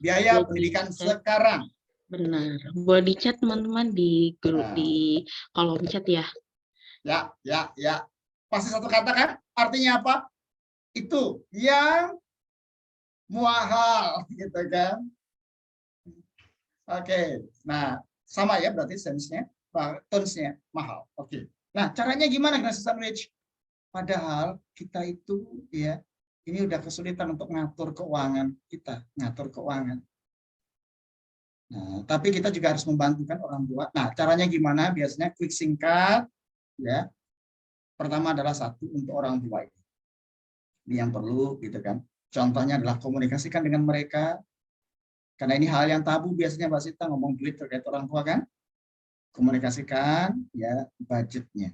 Biaya pendidikan sekarang. Benar. Boleh di-chat teman-teman di grup di kolom chat ya. Ya. Pasti satu kata kan? Artinya apa? Itu yang mahal gitu kan. Oke. Nah, sama ya berarti sense-nya, tone-nya mahal. Oke. Nah, caranya gimana generasi sandwich? Padahal kita itu ya ini udah kesulitan untuk ngatur keuangan kita, ngatur keuangan. Nah, tapi kita juga harus membantukan orang tua. Nah, caranya gimana? Biasanya quick singkat ya. Pertama adalah satu untuk orang tua ini. Ini yang perlu gitu kan. Contohnya adalah komunikasikan dengan mereka. Karena ini hal yang tabu biasanya Mbak Sita ngomong duit terkait orang tua kan. Komunikasikan ya budgetnya.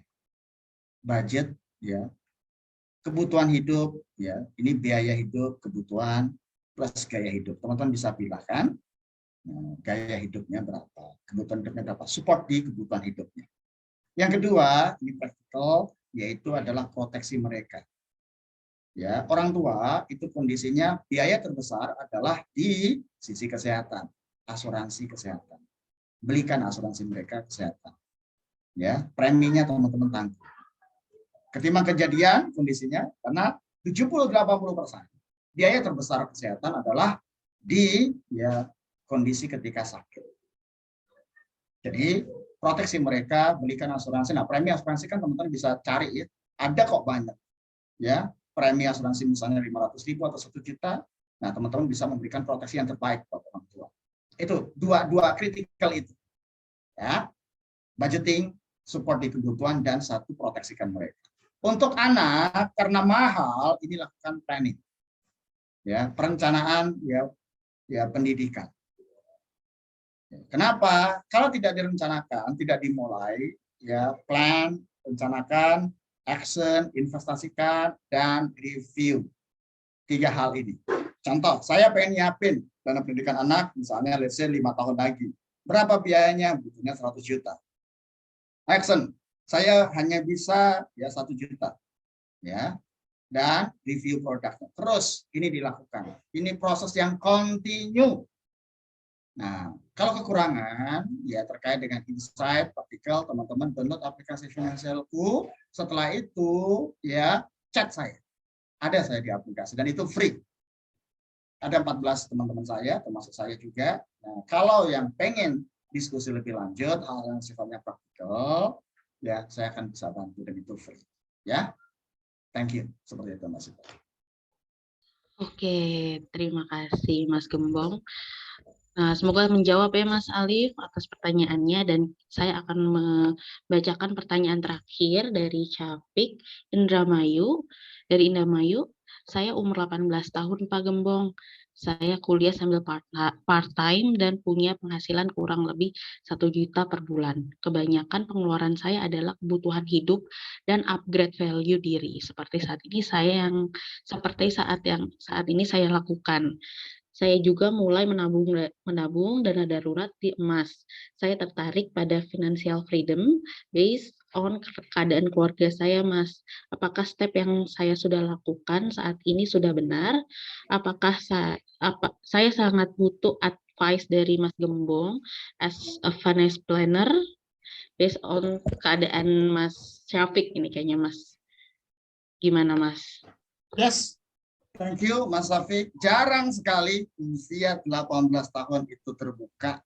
Budget ya, kebutuhan hidup ya, ini biaya hidup, kebutuhan plus gaya hidup. Teman-teman bisa pilih kan, gaya hidupnya berapa, kebutuhan hidupnya berapa, support di kebutuhan hidupnya. Yang kedua, ini praktikal, yaitu adalah proteksi mereka. Ya, orang tua itu kondisinya biaya terbesar adalah di sisi kesehatan, asuransi kesehatan. Belikan asuransi mereka kesehatan. Ya, preminya teman-teman tanggung. Ketimbang kejadian kondisinya, karena 70-80% biaya terbesar kesehatan adalah di ya kondisi ketika sakit. Jadi proteksi mereka, belikan asuransi. Nah, premi asuransi kan teman-teman bisa cari ya, ada kok banyak. Ya, premi asuransi misalnya 500.000 atau 1 juta. Nah, teman-teman bisa memberikan proteksi yang terbaik buat orang tua. Itu dua kritikal itu. Ya, budgeting, support di kebutuhan, dan satu proteksikan mereka. Untuk anak karena mahal ini lakukan planning, ya perencanaan ya pendidikan. Kenapa? Kalau tidak direncanakan, tidak dimulai, ya plan, rencanakan, action, investasikan, dan review. 3 hal ini. Contoh, saya pengen nyiapin dana pendidikan anak, misalnya let's say 5 tahun lagi. Berapa biayanya? Butuhnya 100 juta. Action, saya hanya bisa ya 1 juta. Ya. Dan review produknya. Terus ini dilakukan. Ini proses yang continue. Nah, kalau kekurangan ya terkait dengan insight, praktikal, teman-teman download aplikasi Finansialku. Setelah itu ya chat saya. Ada saya di aplikasi dan itu free. Ada 14 teman-teman saya, termasuk saya juga. Nah, kalau yang pengen diskusi lebih lanjut, hal yang sifatnya praktikal, ya saya akan bisa bantu dan itu free. Ya, thank you. Seperti itu Mas. Oke, terima kasih Mas Gembong. Nah, semoga menjawab ya Mas Alif atas pertanyaannya, dan saya akan membacakan pertanyaan terakhir dari Capik Indramayu. Dari Indramayu, saya umur 18 tahun Pak Gembong. Saya kuliah sambil part-time dan punya penghasilan kurang lebih 1 juta per bulan. Kebanyakan pengeluaran saya adalah kebutuhan hidup dan upgrade value diri. Seperti saat ini saya lakukan. Saya juga mulai menabung dana darurat di emas. Saya tertarik pada financial freedom based on keadaan keluarga saya, Mas. Apakah step yang saya sudah lakukan saat ini sudah benar? Apakah saya sangat butuh advice dari Mas Gembong as a finance planner based on keadaan Mas Syafiq ini kayaknya, Mas. Gimana, Mas? Yes. Thank you, Mas Syafiq. Jarang sekali usia 18 tahun itu terbuka.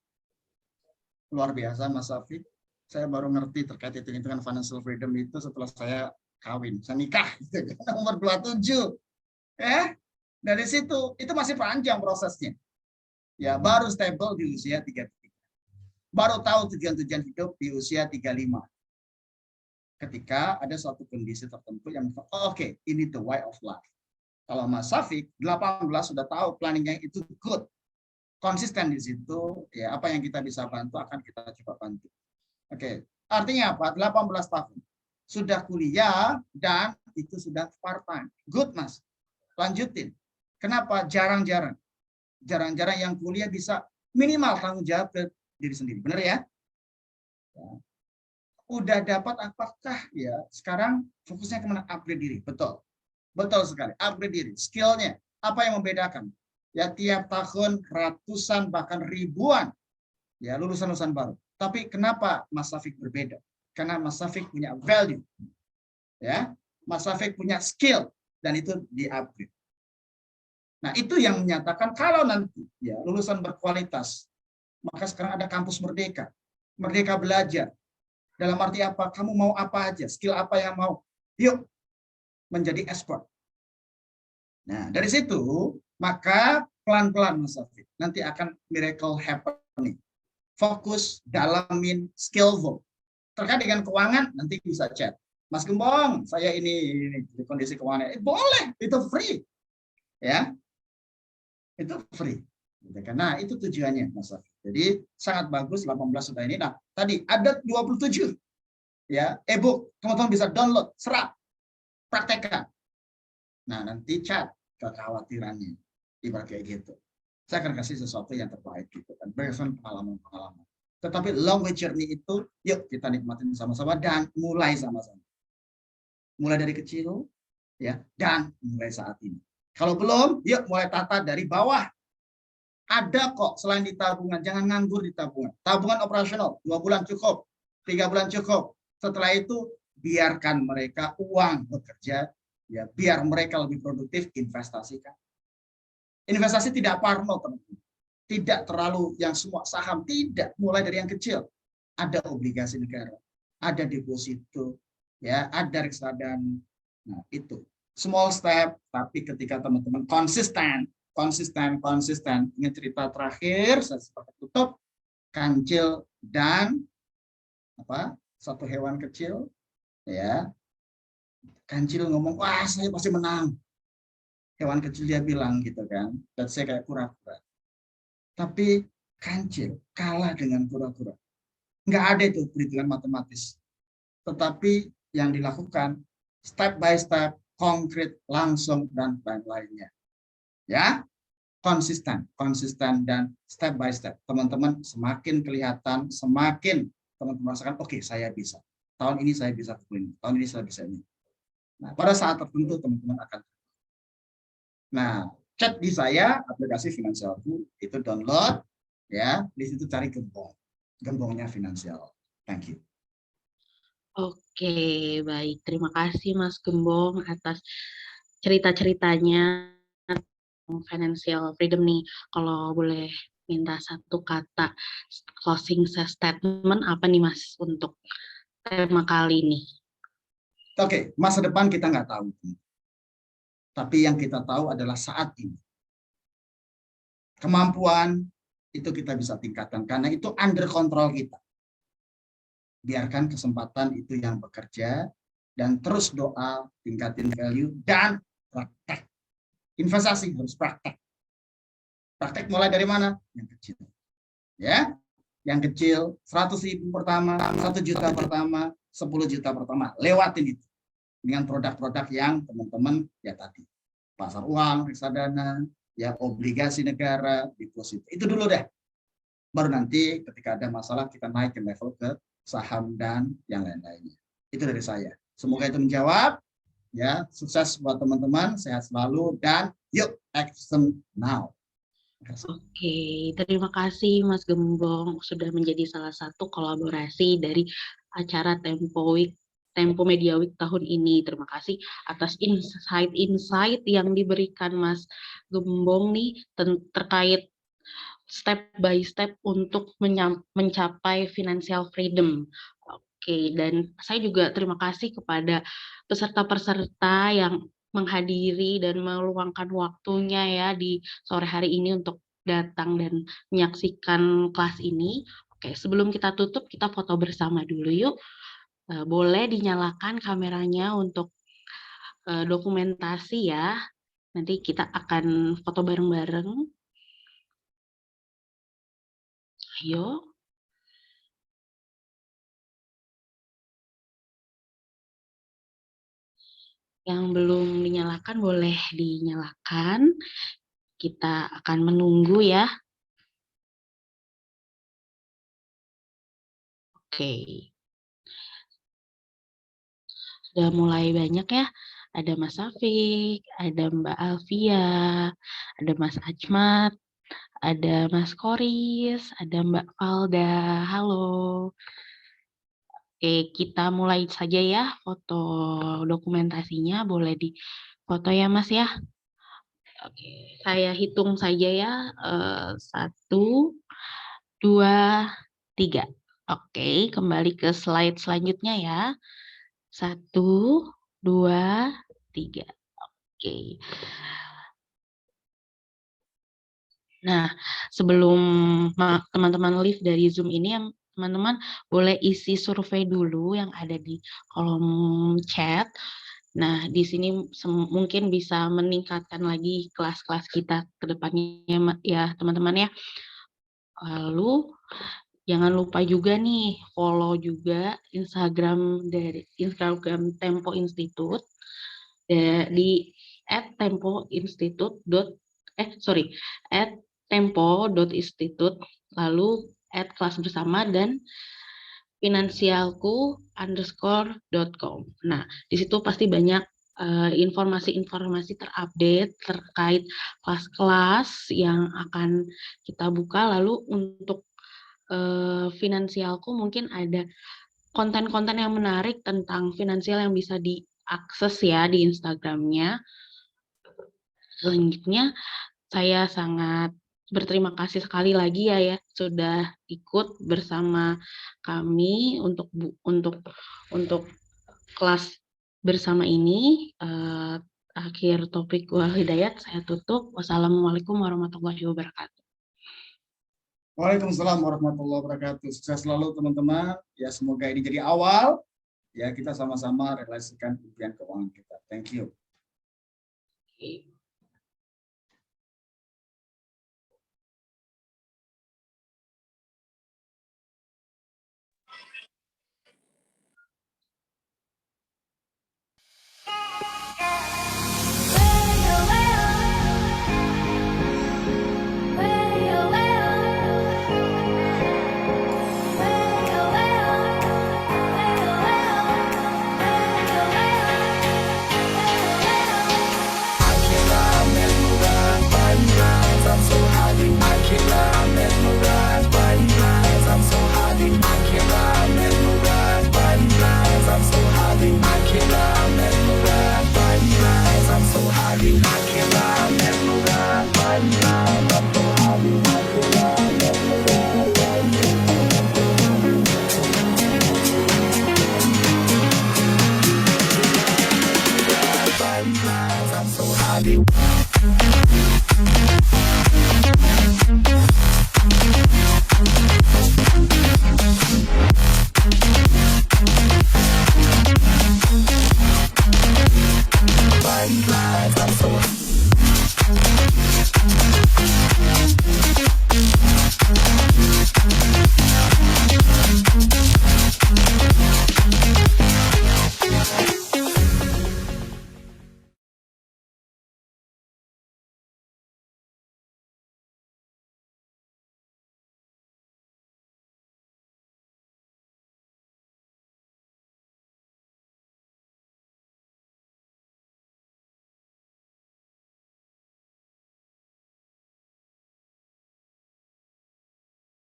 Luar biasa, Mas Syafiq. Saya baru ngerti terkait hitung-hitungan financial freedom itu setelah saya kawin. Saya nikah, gitu, umur 27. Dari situ, itu masih panjang prosesnya. Ya, baru stable di usia 33. Baru tahu tujuan-tujuan hidup di usia 35. Ketika ada suatu kondisi tertentu yang, oke, ini the way of life. Kalau Mas Syafiq 18 sudah tahu planningnya itu good, konsisten di situ, ya apa yang kita bisa bantu akan kita coba bantu. Oke, artinya apa? 18 tahun sudah kuliah dan itu sudah part time. Good Mas, lanjutin. Kenapa? Jarang-jarang yang kuliah bisa minimal tanggung jawab ke diri sendiri, benar ya? Udah dapat apakah ya sekarang fokusnya kemana? Upgrade diri, betul. Betul sekali, upgrade diri, skillnya. Apa yang membedakan? Ya tiap tahun ratusan bahkan ribuan ya lulusan baru. Tapi kenapa Mas Syafiq berbeda? Karena Mas Syafiq punya value. Ya, Mas Syafiq punya skill dan itu di-upgrade. Nah, itu yang menyatakan kalau nanti ya lulusan berkualitas, maka sekarang ada kampus Merdeka. Merdeka belajar. Dalam arti apa? Kamu mau apa aja, skill apa yang mau. Yuk, menjadi expert. Nah, dari situ, maka pelan-pelan Mas Syafiq, nanti akan miracle happening. Fokus, dalamin, skillful. Terkait dengan keuangan, nanti bisa chat. Mas Gembong, saya ini di kondisi keuangan. Boleh, itu free. Ya, itu free. Gitu kan. Nah, itu tujuannya, Mas Rafi. Jadi sangat bagus 18 sudah ini. Nah, tadi ada 27 ya e-book, teman-teman bisa download, serap, praktekkan. Nah, nanti chat kekhawatirannya, ibarat kayak gitu. Saya akan kasih sesuatu yang terbaik gitu kan, berdasarkan pengalaman-pengalaman. Tetapi long way journey itu, yuk kita nikmatin sama-sama dan mulai sama-sama. Mulai dari kecil, ya, dan mulai saat ini. Kalau belum, yuk mulai tata dari bawah. Ada kok selain di tabungan, jangan nganggur di tabungan. Tabungan operasional, 2 bulan cukup, 3 bulan cukup. Setelah itu biarkan mereka uang bekerja, ya biar mereka lebih produktif, investasikan. Investasi tidak parno, teman-teman. Tidak terlalu yang semua saham, tidak. Mulai dari yang kecil. Ada obligasi negara, ada deposito, ya, ada reksadana. Nah, itu small step, tapi ketika teman-teman konsisten. Ini cerita terakhir, saya sepakat tutup, kancil dan satu hewan kecil, ya, kancil ngomong, wah saya pasti menang. Hewan kecil dia bilang gitu kan, dan saya kayak kura-kura. Tapi kancil kalah dengan kura-kura. Nggak ada itu perhitungan matematis. Tetapi yang dilakukan step by step, konkret, langsung, dan lain-lainnya. Ya, konsisten dan step by step. Teman-teman semakin kelihatan, semakin teman-teman merasakan, oke, saya bisa. Tahun ini saya bisa ini, tahun ini saya bisa ini. Nah, pada saat tertentu teman-teman akan. Nah, chat di saya, aplikasi Finansialku, itu download, ya, di situ cari gembongnya Finansial. Thank you. Oke, baik. Terima kasih Mas Gembong atas cerita-ceritanya financial freedom nih. Kalau boleh minta satu kata closing statement apa nih Mas untuk tema kali ini? Oke, masa depan kita nggak tahu. Tapi yang kita tahu adalah saat ini. Kemampuan itu kita bisa tingkatkan karena itu under control kita. Biarkan kesempatan itu yang bekerja dan terus doa, tingkatin value dan praktek. Investasi harus praktek. Praktek mulai dari mana? Yang kecil. Ya, yang kecil 100.000 pertama, 1 juta pertama, 10 juta pertama. Lewatin itu dengan produk-produk yang teman-teman ya tadi. Pasar uang, reksadana, ya obligasi negara, deposito. Itu dulu deh. Baru nanti ketika ada masalah kita naik ke level ke saham dan yang lain-lainnya. Itu dari saya. Semoga itu menjawab. Ya, sukses buat teman-teman, sehat selalu dan yuk action now. Oke, terima kasih Mas Gembong sudah menjadi salah satu kolaborasi dari acara Tempo Media Week tahun ini. Terima kasih atas insight-insight yang diberikan Mas Gembong nih terkait step by step untuk mencapai financial freedom. Oke, dan saya juga terima kasih kepada peserta-peserta yang menghadiri dan meluangkan waktunya ya di sore hari ini untuk datang dan menyaksikan kelas ini. Oke, sebelum kita tutup, kita foto bersama dulu yuk. Boleh dinyalakan kameranya untuk dokumentasi ya. Nanti kita akan foto bareng-bareng. Ayo. Yang belum dinyalakan boleh dinyalakan. Kita akan menunggu ya. Oke. Sudah mulai banyak ya. Ada Mas Safik, ada Mbak Alvia, ada Mas Ajmat, ada Mas Koris, ada Mbak Valda. Halo. Oke, kita mulai saja ya foto dokumentasinya. Boleh di foto ya Mas ya. Oke, saya hitung saja ya. 1, 2, 3. Oke, kembali ke slide selanjutnya ya. 1, 2, 3. Oke. Nah, sebelum teman-teman leave dari Zoom ini, yang teman-teman boleh isi survei dulu yang ada di kolom chat. Nah, di sini mungkin bisa meningkatkan lagi kelas-kelas kita ke depannya ya, teman-teman ya. Lalu jangan lupa juga nih follow juga Instagram Tempo Institute di @tempoinstitute. @tempo.institute, lalu @kelas bersama dan finansialku_.com. Nah, di situ pasti banyak informasi-informasi terupdate terkait kelas-kelas yang akan kita buka. Lalu untuk finansialku mungkin ada konten-konten yang menarik tentang finansial yang bisa diakses ya di Instagramnya. Selanjutnya, saya sangat berterima kasih sekali lagi ya sudah ikut bersama kami untuk kelas bersama ini. Akhir topik wal hidayat saya tutup. Wassalamualaikum warahmatullahi wabarakatuh. Waalaikumsalam warahmatullahi wabarakatuh. Sukses selalu teman-teman. Ya, semoga ini jadi awal. Ya, kita sama-sama realisasikan impian keuangan kita. Thank you.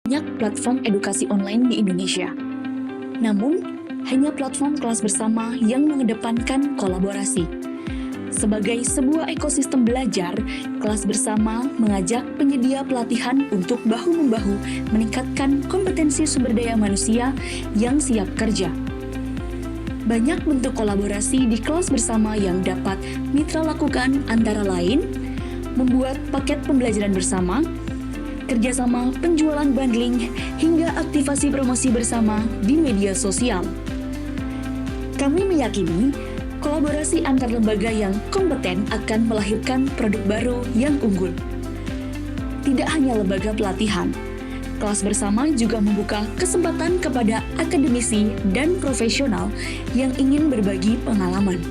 Banyak platform edukasi online di Indonesia. Namun, hanya platform kelas bersama yang mengedepankan kolaborasi. Sebagai sebuah ekosistem belajar, kelas bersama mengajak penyedia pelatihan untuk bahu-membahu meningkatkan kompetensi sumber daya manusia yang siap kerja. Banyak bentuk kolaborasi di kelas bersama yang dapat mitra lakukan antara lain, membuat paket pembelajaran bersama, kerjasama penjualan bundling, hingga aktivasi promosi bersama di media sosial. Kami meyakini kolaborasi antar lembaga yang kompeten akan melahirkan produk baru yang unggul. Tidak hanya lembaga pelatihan, kelas bersama juga membuka kesempatan kepada akademisi dan profesional yang ingin berbagi pengalaman.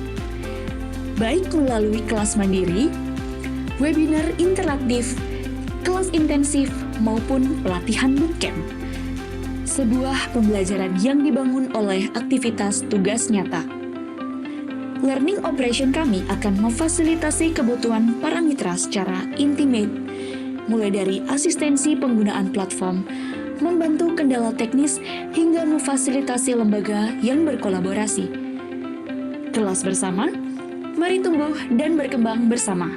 Baik melalui kelas mandiri, webinar interaktif, kelas intensif, maupun pelatihan bootcamp. Sebuah pembelajaran yang dibangun oleh aktivitas tugas nyata. Learning operation kami akan memfasilitasi kebutuhan para mitra secara intimate, mulai dari asistensi penggunaan platform, membantu kendala teknis, hingga memfasilitasi lembaga yang berkolaborasi. Kelas bersama, mari tumbuh dan berkembang bersama.